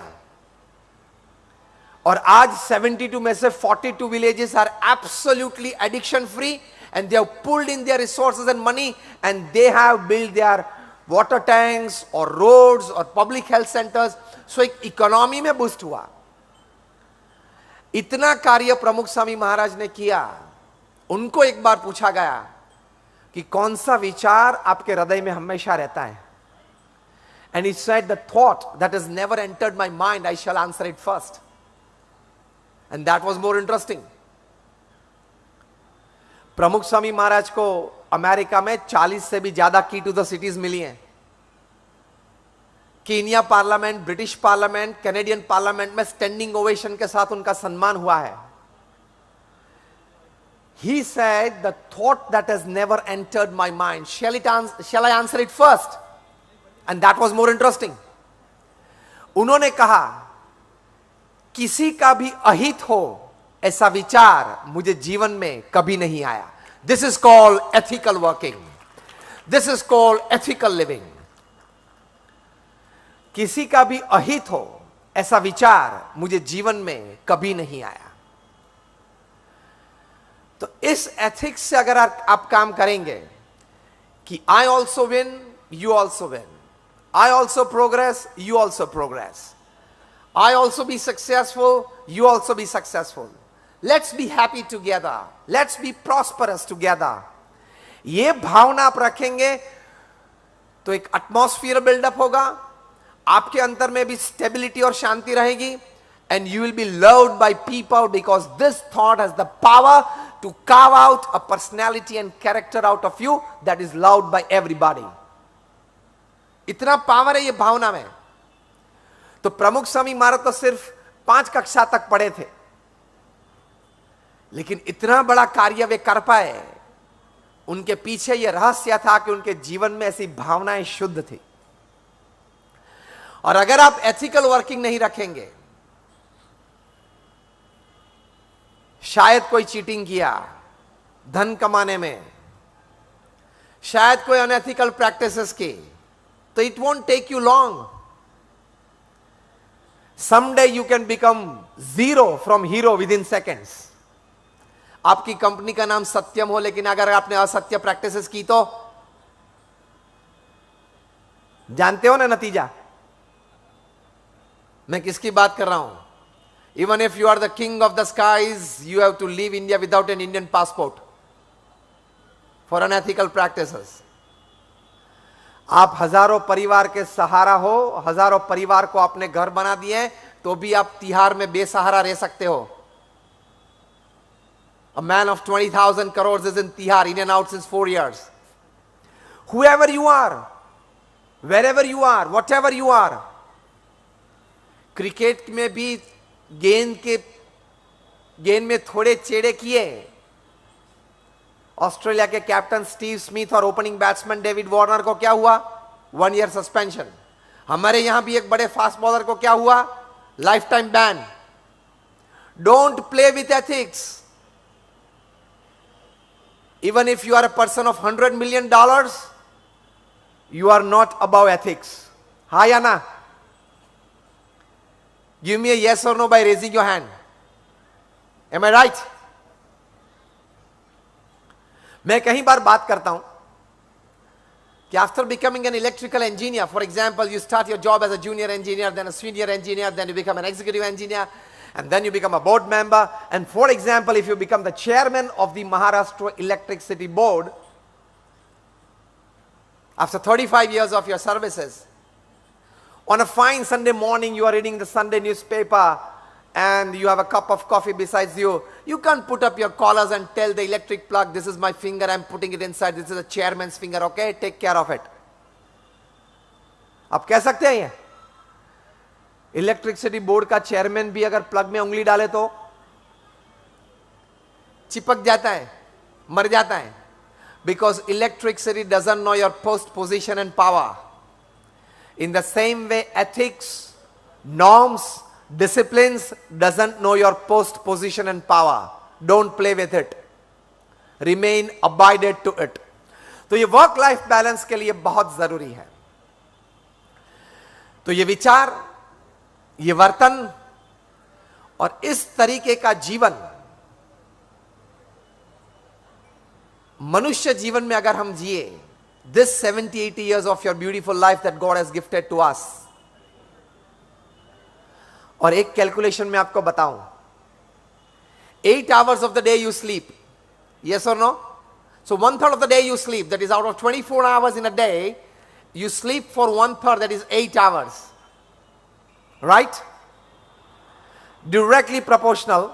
और आज 72 में से 42 villages are absolutely addiction free and they have pulled in their resources and money and they have built their water tanks or roads or public health centers. So एक इकोनॉमी में boost हुआ. इतना कार्य प्रमुख स्वामी महाराज ने किया. उनको एक बार पूछा गया कि कौन सा विचार आपके हृदय में हमेशा रहता है. And he said, the thought that has never entered my mind, I shall answer it first. And that was more interesting. प्रमुख स्वामी महाराज को अमेरिका में 40 से भी ज्यादा की टू द सिटीज मिली हैं. Kenya parliament, British parliament, Canadian parliament में standing ovation के साथ उनका सम्मान हुआ है. He said, the thought that has never entered my mind, shall I answer it first? And that was more interesting. उन्होंने कहा, किसी का भी अहित हो ऐसा विचार मुझे जीवन में कभी नहीं आया. This is called ethical working. This is called ethical living. किसी का भी अहित हो ऐसा विचार मुझे जीवन में कभी नहीं आया. तो इस एथिक्स से अगर आप काम करेंगे कि I also win, you also win. I also progress, you also progress. I also be successful, you also be successful. Let's be happy together. Let's be prosperous together. ये भावना आप रखेंगे तो एक एटमॉस्फेयर बिल्डअप होगा. आपके अंदर में भी स्टेबिलिटी और शांति रहेगी. And you will be loved by people because this thought has the power to carve out a personality and character out of you that is loved by everybody. इतना power है ये भावना में. तो प्रमुख स्वामी महाराज तो सिर्फ 5 कक्षा तक पढ़े थे, लेकिन इतना बड़ा कार्य वे कर पाए. उनके पीछे यह रहस्य था कि उनके जीवन में ऐसी भावनाएं शुद्ध थी. और अगर आप एथिकल वर्किंग नहीं रखेंगे, शायद कोई चीटिंग किया धन कमाने में, शायद कोई अनएथिकल प्रैक्टिसेस की, तो it won't take you long. Someday you can become zero from hero within seconds. आपकी कंपनी का नाम सत्यम हो, लेकिन अगर आपने असत्य प्रैक्टिसेस की तो जानते हो ना नतीजा मैं किसकी बात कर रहा हूं. Even if you are the king of the skies, you have to leave India without an Indian passport for unethical practices. आप हजारों परिवार के सहारा हो, हजारों परिवार को आपने घर बना दिए, तो भी आप तिहाड़ में बेसहारा रह सकते हो. A man of 20,000 crores is in Tihar, in and out since 4 years. Whoever you are, wherever you are, whatever you are, cricket में भी गेंद में थोड़े चेड़े किए. ऑस्ट्रेलिया के कैप्टन स्टीव स्मिथ और ओपनिंग बैट्समैन डेविड वार्नर को क्या हुआ? 1 ईयर सस्पेंशन. हमारे यहां भी एक बड़े फास्ट बॉलर को क्या हुआ? Life time ban. Don't play with ethics. Even if you are a person of $100 million, you are not above ethics. हाँ या ना? Give me a yes or no by raising your hand. Am I right? मैं कई बार बात करता हूं कि after becoming an electrical engineer, for example, you start your job as a junior engineer, then a senior engineer, then you become an executive engineer, and then you become a board member. And for example, if you become the chairman of the Maharashtra Electricity Board, after 35 years of your services, on a fine Sunday morning, you are reading the Sunday newspaper and you have a cup of coffee besides you. You can't put up your collars and tell the electric plug, this is my finger, I'm putting it inside, this is the chairman's finger, okay, take care of it. आप कह सकते हैं ये? Electricity board का chairman भी अगर plug में उंगली डाले तो चिपक जाता है, मर जाता है. Because electricity doesn't know your post position and power. In the same way, ethics, norms, disciplines doesn't know your post position and power. Don't play with it. Remain abided to it. तो ये work life balance के लिए बहुत जरूरी है. तो ये विचार, ये वर्तन और इस तरीके का जीवन मनुष्य जीवन में अगर हम जिए, this 70-80 years of your beautiful life that God has gifted to us. और एक कैलकुलेशन में आपको बताऊं, 8 hours of the day you sleep, yes or no? So 1/3 of the day you sleep, that is out of 24 hours in a day, you sleep for 1/3, that is 8 hours. Right? Directly proportional,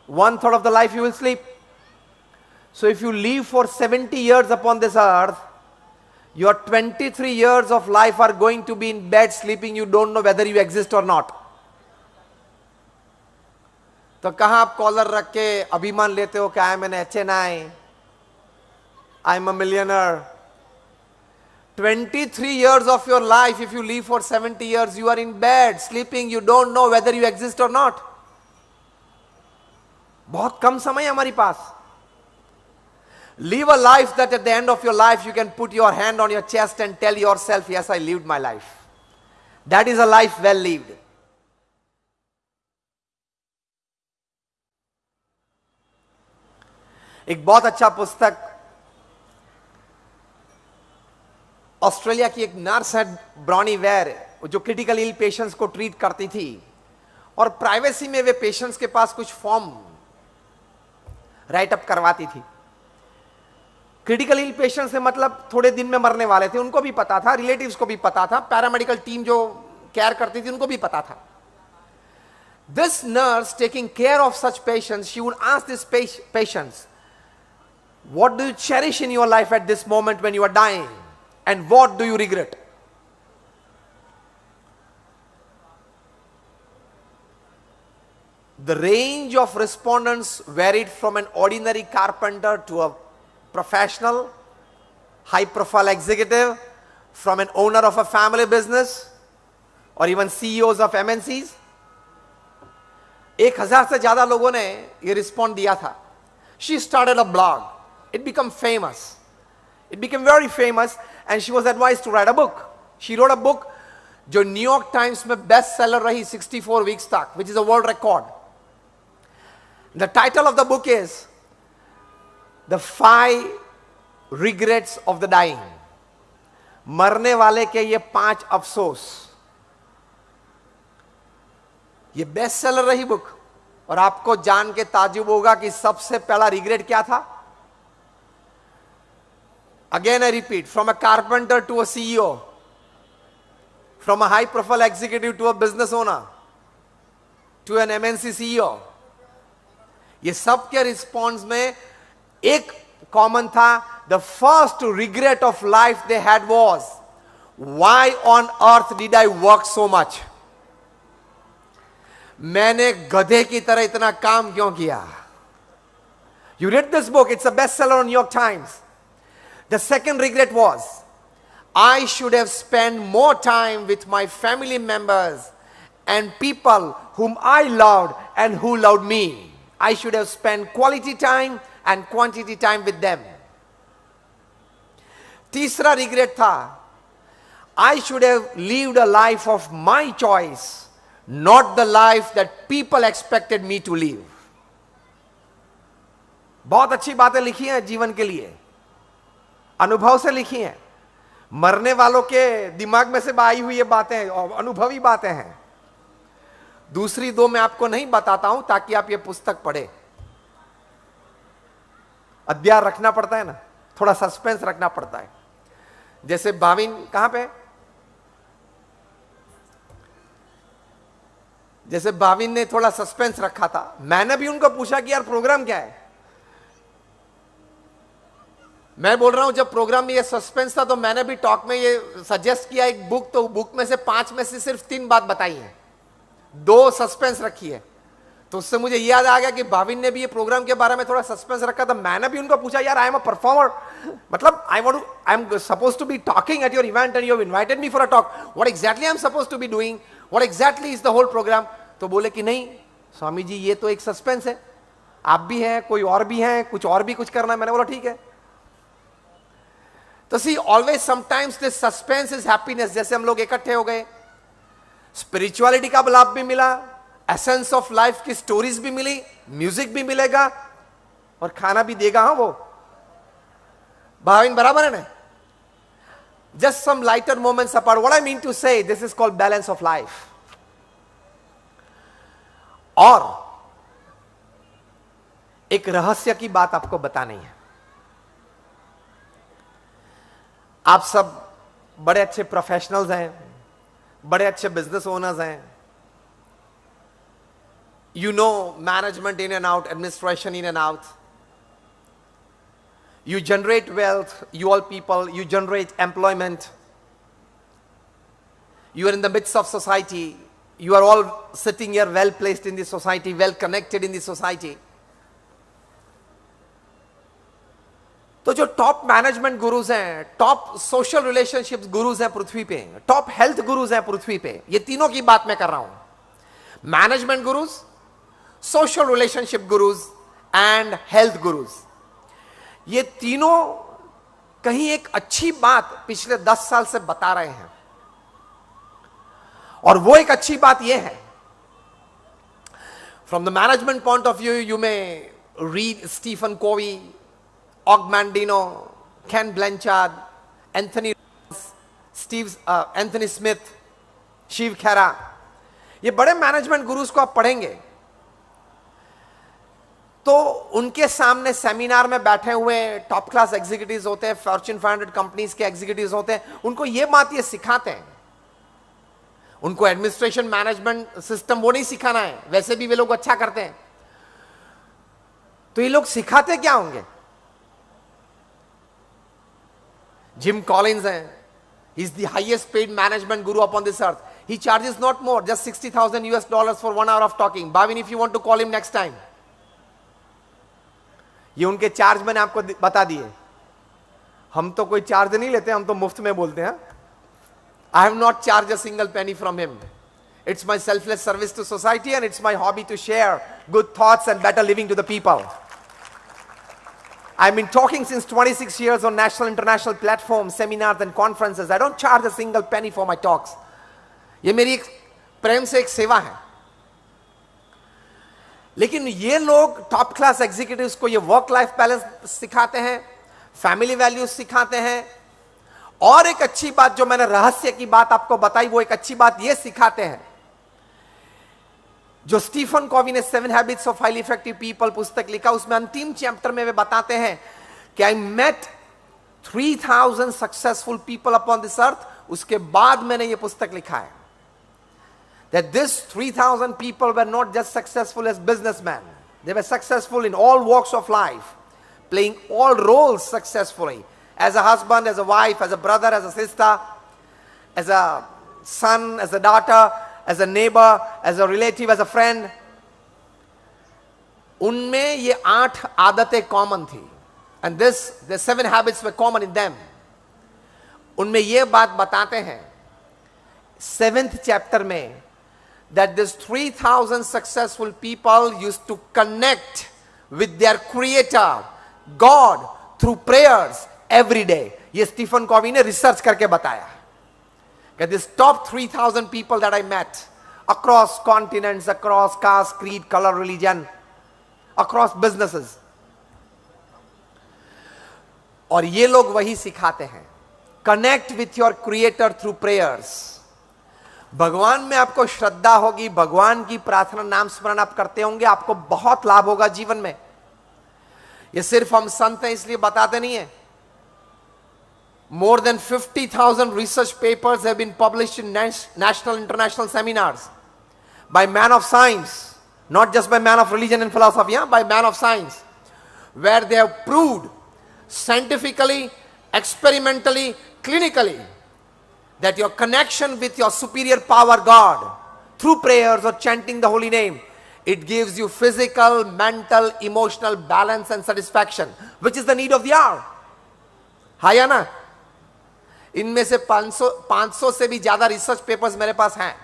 1/3 of the life you will sleep. So if you live for 70 years upon this earth, your 23 years of life are going to be in bed sleeping. You don't know whether you exist or not. तो कहां आप collar रख के अभिमान लेते हो कि I am an HNI, I am a millionaire. 23 years of your life, if you live for 70 years, you are in bed sleeping. You don't know whether you exist or not. बहुत कम समय है हमारी पास. Live a life that at the end of your life you can put your hand on your chest and tell yourself, yes, I lived my life. That is a life well lived. एक बहुत अच्छा पुस्तक, Australia की एक nurse है Brownie where, जो critical इल patients को treat करती थी और प्राइवेसी में वे पेशेंट्स के पास कुछ फॉर्म राइट अप करवाती थी. क्रिटिकल इल पेशेंट से मतलब थोड़े दिन में मरने वाले थे, उनको भी पता था, रिलेटिव्स को भी पता था, पैरामेडिकल टीम जो केयर करती थी उनको भी पता था. This nurse taking care of such patients, she would ask this patients, what do you cherish in your life at this moment when you are dying and what do you regret. The range of respondents varied from an ordinary carpenter to a professional, high-profile executive, from an owner of a family business, or even CEOs of MNCs. 1000 से ज्यादा लोगों ने ये respond दिया था. She started a blog. It became famous. It became very famous, and she was advised to write a book. She wrote a book जो New York times में best seller रही 64 weeks तक, which is a world record. The title of the book is the 5 regrets of the dying. मरने वाले के ये 5 अफसोस. ये बेस्ट सेलर रही बुक. और आपको जान के ताजुब होगा कि सबसे पहला रिग्रेट क्या था. Again I repeat, from a carpenter to a CEO, from a high profile executive to a business owner, to an MNC CEO, ये सब के रिस्पॉन्स में एक कॉमन था. The first regret of life they had was, why on earth did I work so much? मैंने गधे की तरह इतना काम क्यों किया? You read this book, it's a bestseller on New York Times. The second regret was, I should have spent more time with my family members and people whom I loved and who loved me. I should have spent quality time and quantity time with them. तीसरा regret था, I should have lived a life of my choice, not the life that people expected me to live. बहुत अच्छी बातें लिखी हैं जीवन के लिए, अनुभव से लिखी हैं. मरने वालों के दिमाग में से आई हुई ये बातें और अनुभवी बातें हैं. दूसरी 2 मैं आपको नहीं बताता हूं ताकि आप ये पुस्तक पढ़े. अध्याय रखना पड़ता है ना, थोड़ा सस्पेंस रखना पड़ता है. जैसे भाविन कहां पे, जैसे भाविन ने थोड़ा सस्पेंस रखा था. मैंने भी उनको पूछा कि यार प्रोग्राम क्या है. मैं बोल रहा हूं जब प्रोग्राम में ये सस्पेंस था तो मैंने भी टॉक में ये सजेस्ट किया एक बुक, तो बुक में से 5 में से सिर्फ 3 बात बताई है, 2 सस्पेंस रखी है. तो उससे मुझे याद आ गया कि भाविन ने भी ये प्रोग्राम के बारे में थोड़ा सस्पेंस रखा था. मैंने भी उनको पूछा यार आई एम अ परफॉर्मर, मतलब I am suppose to be talking at your event and you have invited me for a talk, what exactly I am suppose to be doing, what exactly is the whole programme. तो बोले कि नहीं स्वामी जी ये तो एक suspense है, आप भी हैं, कोई और भी हैं, कुछ और भी कुछ करना है. मैंने बोला ठीक है. तो see always sometimes this suspense is happiness. जैसे हम लोग इकट्ठे हो गए, स्पिरिचुअलिटी का लाभ भी मिला, एसेंस ऑफ लाइफ की स्टोरीज भी मिली, म्यूजिक भी मिलेगा और खाना भी देगा. हाँ वो भाविन बराबर है ना. Just some lighter moments apart. What I mean to say, this is called balance of life. और एक रहस्य की बात आपको बतानी है. आप सब बड़े अच्छे प्रोफेशनल्स हैं, बड़े अच्छे बिजनेस ओनर्स हैं. You know management in and out, administration in and out. You generate wealth, you all people, you generate employment. You are in the midst of society. You are all sitting here well placed in the society, well connected in the society. तो जो top management gurus हैं, top social relationships gurus हैं पृथ्वी पे, top health gurus हैं पृथ्वी पे, ये तीनों की बात मैं कर रहा हूं. Management gurus, social relationship gurus and health gurus. ये तीनों कहीं एक अच्छी बात पिछले 10 साल से बता रहे हैं. और वो एक अच्छी बात ये है, from the management point of view you may read Stephen Covey, Og Mandino, Ken Blanchard, Anthony Smith, Shiv Khera. ये बड़े मैनेजमेंट गुरुज को आप पढ़ेंगे तो उनके सामने सेमिनार में बैठे हुए टॉप क्लास एग्जीक्यूटिव्स होते हैं, फॉर्च्यून 500 कंपनीज के एग्जीक्यूटिव्स होते हैं. उनको ये बात ये सिखाते हैं. उनको एडमिनिस्ट्रेशन मैनेजमेंट सिस्टम वो नहीं सिखाना है, वैसे भी वे लोग अच्छा करते हैं. तो ये लोग सिखाते क्या होंगे? Jim Collins है, he is the highest paid management guru upon this earth. He charges not more, just $60,000 for 1 hour of talking. Bhavin, if you want to call him next time. ये उनके चार्ज मैंने आपको बता दिए. हम तो कोई चार्ज नहीं लेते, हम तो मुफ्त में बोलते हैं. I have not charged a single penny from him. It's my selfless service to society and it's my hobby to share good thoughts and better living to the people. I've been talking since 26 years on national, international platforms, seminars and conferences. I don't charge a single penny for my talks. ये मेरी एक प्रेम से एक सेवा है. लेकिन ये लोग टॉप क्लास एग्जीक्यूटिव्स को ये वर्क लाइफ बैलेंस सिखाते हैं, फैमिली वैल्यूज सिखाते हैं, और एक अच्छी बात जो मैंने रहस्य की बात आपको बताई, वो एक अच्छी बात ये सिखाते हैं जो स्टीफन कॉवी ने 7 habits of highly effective people पुस्तक लिखा, उसमें अंतिम चैप्टर में वे बताते हैं कि I met 3000 successful people upon this earth. उसके बाद मैंने ये पुस्तक लिखा है that this 3000 people were not just successful as businessmen, they were successful in all walks of life, playing all roles successfully, as a husband, as a wife, as a brother, as a sister, as a son, as a daughter, as a neighbor, as a relative, as a friend. उनमें ये 8 आदतें common थी, and the 7 habits were common in them. उनमें ये बात बताते हैं 7th chapter में that this 3000 successful people used to connect with their creator God through prayers every day. ये स्टीफन कॉवी ने रिसर्च करके बताया कि this top 3000 people that I met across continents, across caste, creed, color, religion, across businesses, और ये लोग वही सिखाते हैं, connect with your creator through prayers. भगवान में आपको श्रद्धा होगी, भगवान की प्रार्थना नाम स्मरण आप करते होंगे, आपको बहुत लाभ होगा जीवन में. ये सिर्फ हम संत हैं इसलिए बताते नहीं है. More than 50,000 research papers have been published in national international seminars by man of science, not just by man of religion and philosophy, by man of science, where they have proved scientifically, experimentally, clinically that your connection with your superior power God through prayers or chanting the holy name, it gives you physical, mental, emotional balance and satisfaction, which is the need of the hour. है या ना? इनमें से 500 से भी ज्यादा research papers मेरे पास हैं.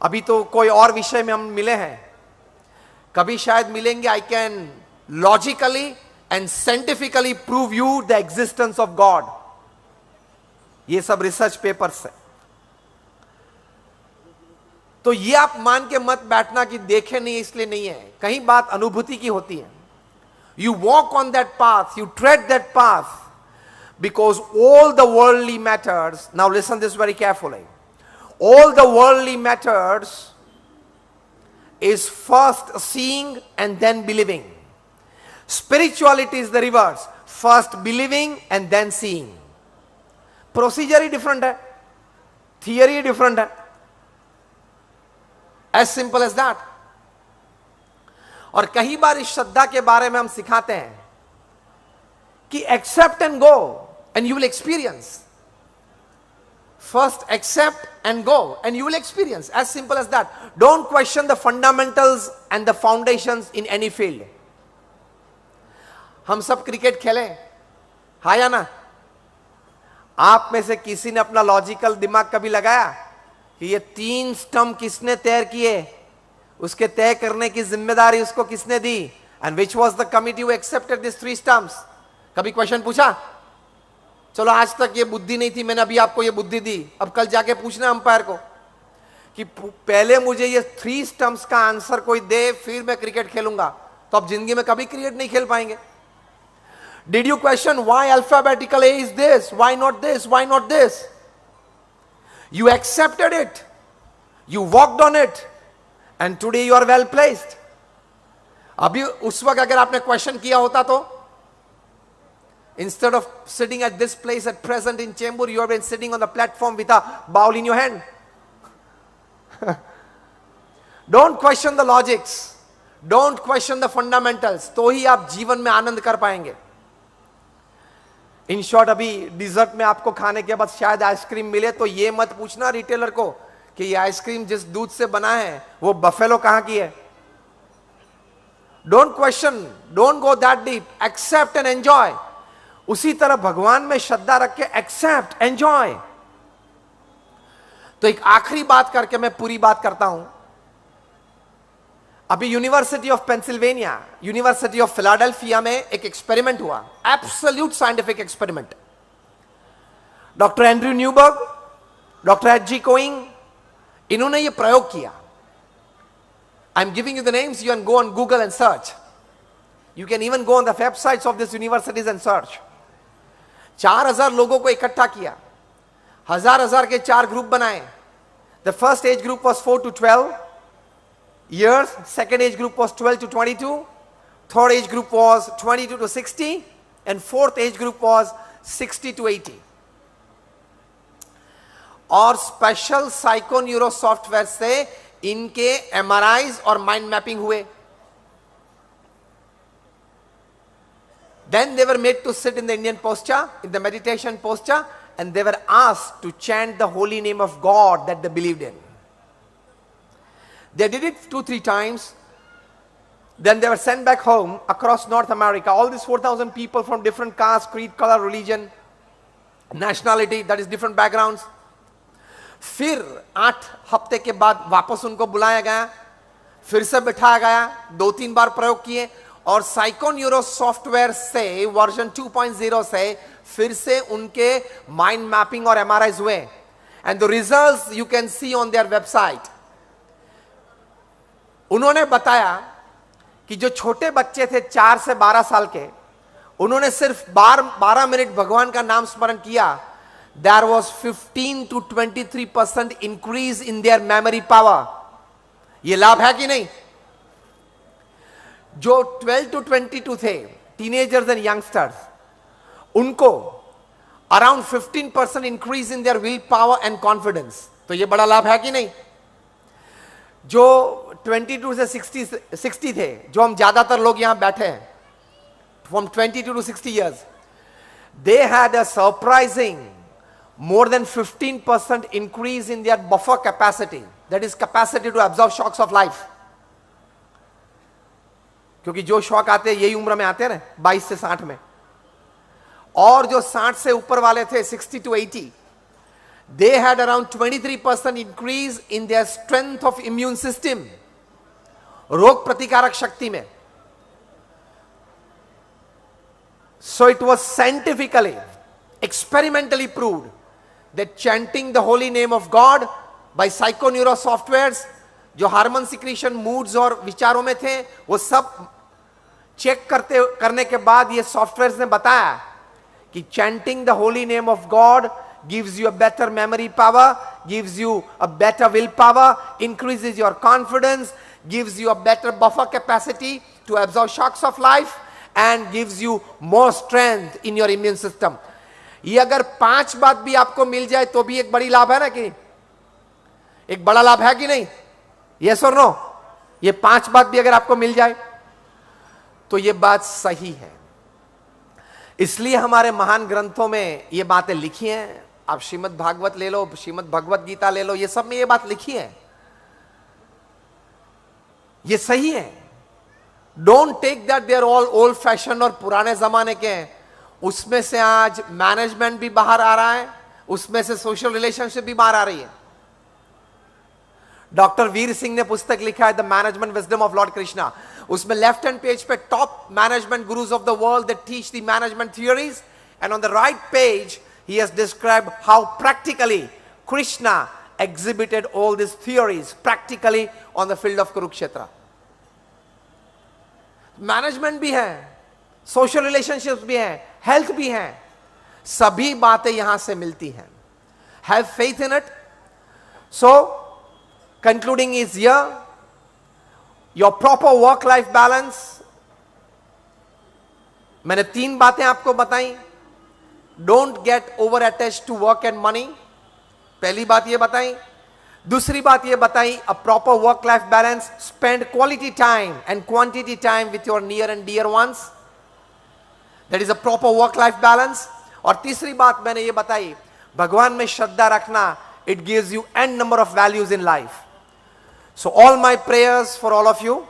अभी तो कोई और विषय में हम मिले हैं, कभी शायद मिलेंगे. I can logically and scientifically prove you the existence of God. ये सब रिसर्च पेपर्स है. तो ये आप मान के मत बैठना कि देखे नहीं इसलिए नहीं है. कहीं बात अनुभूति की होती है. You walk on that path, you trade that path, because all the worldly matters, now listen this very carefully, all the worldly matters is first seeing and then believing. Spirituality is the reverse, first believing and then seeing. Procedure he different है, theory ही different है, as simple as that. और कई बार इस श्रद्धा के बारे में हम सिखाते हैं कि accept and go and you will experience. First accept and go and you will experience. As simple as that. Don't question the fundamentals and the foundations in any field. हम सब क्रिकेट खेले, हाँ या ना? आप में से किसी ने अपना लॉजिकल दिमाग कभी लगाया कि ये 3 स्टंप किसने तय किए, उसके तय करने की जिम्मेदारी उसको किसने दी, and which was the committee who accepted these 3 stumps? कभी क्वेश्चन पूछा? चलो आज तक ये बुद्धि नहीं थी, मैंने अभी आपको ये बुद्धि दी, अब कल जाके पूछना अंपायर को कि पहले मुझे ये 3 स्टंप्स का आंसर कोई दे फिर मैं क्रिकेट खेलूंगा. तो अब जिंदगी में कभी क्रिकेट नहीं खेल पाएंगे. Did you question why alphabetical A is this, why not this, why not this? You accepted it, you walked on it and today you are well placed. अभी उस वक्त अगर आपने क्वेश्चन किया होता तो instead of sitting at this place at present in Chembur, you have been sitting on the platform with a bowl in your hand. Don't question the logics, don't question the fundamentals, तो ही आप जीवन में आनंद कर पाएंगे. In short, अभी dessert में आपको खाने के बाद शायद आइसक्रीम मिले तो ये मत पूछना रिटेलर को कि ये आइसक्रीम जिस दूध से बना है वो बफेलो कहां की है. Don't question, don't go that deep, accept and enjoy. उसी तरह भगवान में श्रद्धा रख के एक्सेप्ट, एंजॉय. तो एक आखिरी बात करके मैं पूरी बात करता हूं. अभी University of Pennsylvania, University of Philadelphia में एक एक्सपेरिमेंट हुआ, absolute scientific experiment. Doctor Andrew Newberg, doctor H G Koenig, इन्होंने यह प्रयोग किया I'm giving you the names. You can go on Google and search. You can even go on the websites of these universities and search. 4000 लोगों को इकट्ठा किया, हजार के 4 ग्रुप बनाए. The first age group was 4 to 12 years. Second age group was 12 to 22. Third age group was 22 to 60. And fourth age group was 60 to 80. और special psycho neuro software से इनके MRIs और माइंड मैपिंग हुए. Then they were made to sit in the Indian posture, in the meditation posture, and they were asked to chant the holy name of God that they believed in. They did it 2-3 times. Then they were sent back home across North America. All these 4,000 people from different caste, creed, color, religion, nationality, that is different backgrounds. फिर 8 हफ्ते के बाद वापस उनको बुलाया गया, फिर से बिठाया गया, 2-3 बार प्रयोग किए और साइको न्यूरो सॉफ्टवेयर से वर्जन 2.0 से फिर से उनके माइंड मैपिंग और MRIs हुए. And the results you can see on their website. उन्होंने बताया कि जो छोटे बच्चे थे 4 से 12 साल के, उन्होंने सिर्फ 12 मिनट भगवान का नाम स्मरण किया. There was 15 to 23% increase in their memory power. ये लाभ है कि नहीं? जो 12 to 22 थे, teenagers and youngsters, उनको around 15% increase in their will power and confidence. तो ये बड़ा लाभ है कि नहीं? जो 22 से 60 थे, जो हम ज्यादातर लोग यहां बैठे हैं, from 22 to 60 years, they had a surprising more than 15% increase in their buffer capacity, that is capacity to absorb shocks of life. क्योंकि जो शॉक आते हैं यही उम्र में आते हैं ना, 22 से 60 में. और जो 60 से ऊपर वाले थे 60 to 80, they had around 23% increase in their strength of immune system, रोग प्रतिकारक शक्ति में. So it was scientifically, experimentally proved that chanting the holy name of God by psychoneuro softwares, जो हार्मोन सिक्रीशन, मूड्स और विचारों में थे, वो सब चेक करने के बाद ये सॉफ्टवेयर्स ने बताया कि chanting the holy name of God gives you a better memory power, gives you a better will power, increases your confidence, gives you a better buffer capacity to absorb shocks of life, and gives you more strength in your immune system. ये अगर 5 बात भी आपको मिल जाए तो भी एक बड़ी लाभ है ना, कि एक बड़ा लाभ है कि नहीं? यस और नो? ये 5 बात भी अगर आपको मिल जाए तो ये बात सही है. इसलिए हमारे महान ग्रंथों में ये बातें लिखी हैं. आप श्रीमद् भागवत ले लो, श्रीमद् भगवत गीता ले लो, ये सब में ये बात लिखी है. ये सही है. Don't take that they are all old fashion और पुराने जमाने के हैं. उसमें से आज मैनेजमेंट भी बाहर आ रहा है, उसमें से सोशल रिलेशनशिप भी बाहर आ रही है. डॉक्टर वीर सिंह ने पुस्तक लिखा है the management wisdom of Lord Krishna. उसमें लेफ्ट हैंड पेज पे top management gurus of the world that teach the management theories, and on the right page he has described how practically Krishna exhibited all these theories practically on the field of Kurukshetra. Management भी है, social relationships भी हैं, health भी हैं, सभी बातें यहां से मिलती हैं. Have faith in it. So concluding is here, your proper work life balance. मैंने 3 बातें आपको बताई. Don't get over attached to work and money, पहली बात ये बताई. दूसरी बात ये बताई, a proper work life balance, spend quality time and quantity time with your near and dear ones, that is a proper work life balance. और तीसरी बात मैंने ये बताई, भगवान में श्रद्धा रखना, it gives you an number of values in life. So all my prayers for all of you,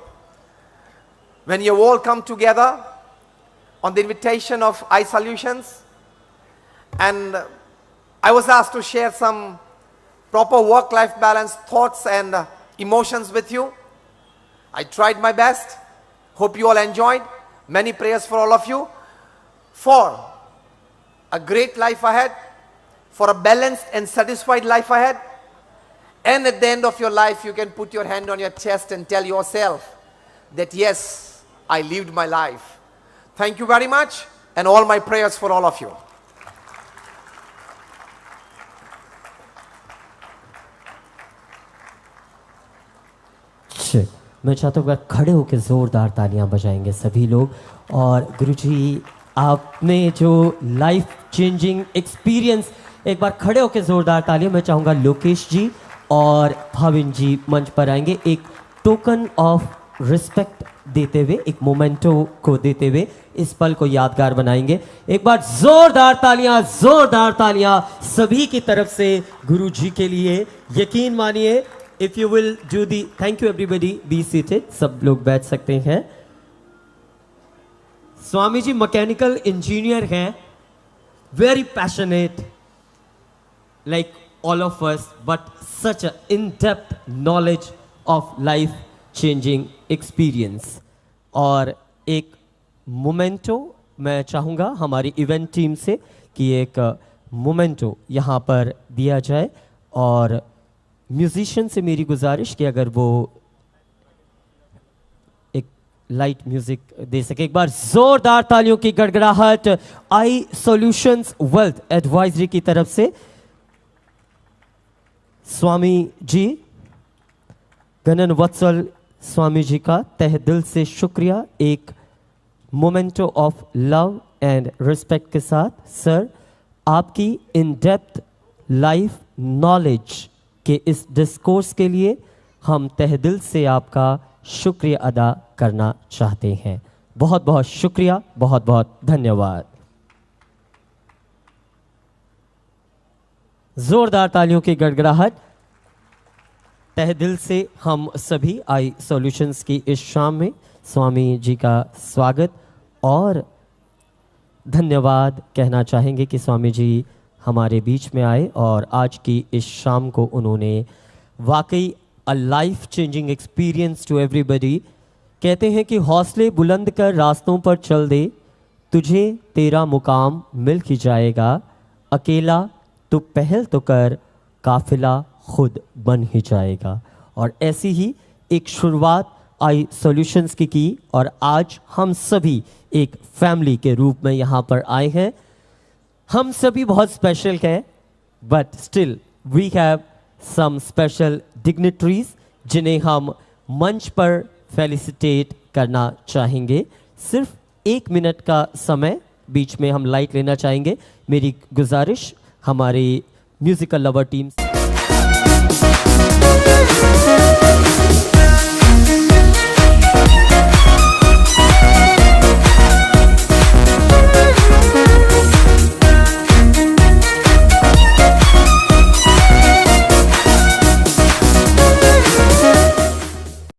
when you all come together on the invitation of iSolutions, and I was asked to share some proper work-life balance thoughts and emotions with you. I tried my best. Hope you all enjoyed. Many prayers for all of you for a great life ahead, for a balanced and satisfied life ahead, And at the end of your life, you can put your hand on your chest and tell yourself that yes, I lived my life. Thank you very much, and all my prayers for all of you. मैं चाहता हूँ खड़े होकर ज़ोरदार तालियां बजाएंगे सभी लोग। और गुरुजी, आपने जो लाइफ चेंजिंग एक्सपीरियंस, एक बार खड़े होकर ज़ोरदार तालियां। मैं चाहूँगा लोकेश जी और भाविन जी मंच पर आएंगे, एक टोकन ऑफ रिस्पेक्ट देते हुए, एक मोमेंटो को देते हुए इस पल को यादगार बनाएंगे। एक बार जोरदार तालियां सभी की तरफ से गुरु जी के लिए। यकीन मानिए, if you will do the, thank you everybody, be seated, सब लोग बैठ सकते हैं। स्वामी जी मैकेनिकल इंजीनियर हैं, very passionate like all of us, but such a in-depth knowledge of life changing experience। और एक मोमेंटो मैं चाहूँगा हमारी इवेंट टीम से कि एक मोमेंटो यहाँ पर दिया जाए। और म्यूजिशियन से मेरी गुजारिश कि अगर वो एक लाइट म्यूजिक दे सके। एक बार जोरदार तालियों की गड़गड़ाहट आई सॉल्यूशंस वेल्थ एडवाइजरी की तरफ से। स्वामी जी, गणन वत्सल स्वामी जी का तहे दिल से शुक्रिया, एक memento of love and respect के साथ। सर, आपकी इन डेप्थ लाइफ नॉलेज के इस डिस्कोर्स के लिए हम तहे दिल से आपका शुक्रिया अदा करना चाहते हैं। बहुत बहुत शुक्रिया, बहुत बहुत धन्यवाद। जोरदार तालियों की गड़गड़ाहट। तहे दिल से हम सभी आई सॉल्यूशंस की इस शाम में स्वामी जी का स्वागत और धन्यवाद कहना चाहेंगे कि स्वामी जी हमारे बीच में आए और आज की इस शाम को उन्होंने वाकई a life changing experience to everybody. कहते हैं कि हौसले बुलंद कर रास्तों पर चल दे, तुझे तेरा मुकाम मिल ही जाएगा, अकेला तो पहल तो कर, काफिला खुद बन ही जाएगा। और ऐसी ही एक शुरुआत आई सॉल्यूशंस की और आज हम सभी एक फैमिली के रूप में यहाँ पर आए हैं। हम सभी बहुत स्पेशल हैं, but still we have some special dignitaries जिन्हें हम मंच पर फेलिसिटेट करना चाहेंगे। सिर्फ 1 मिनट का समय बीच में हम लाइट लेना चाहेंगे। मेरी गुजारिश हमारी म्यूजिकल लवर टीम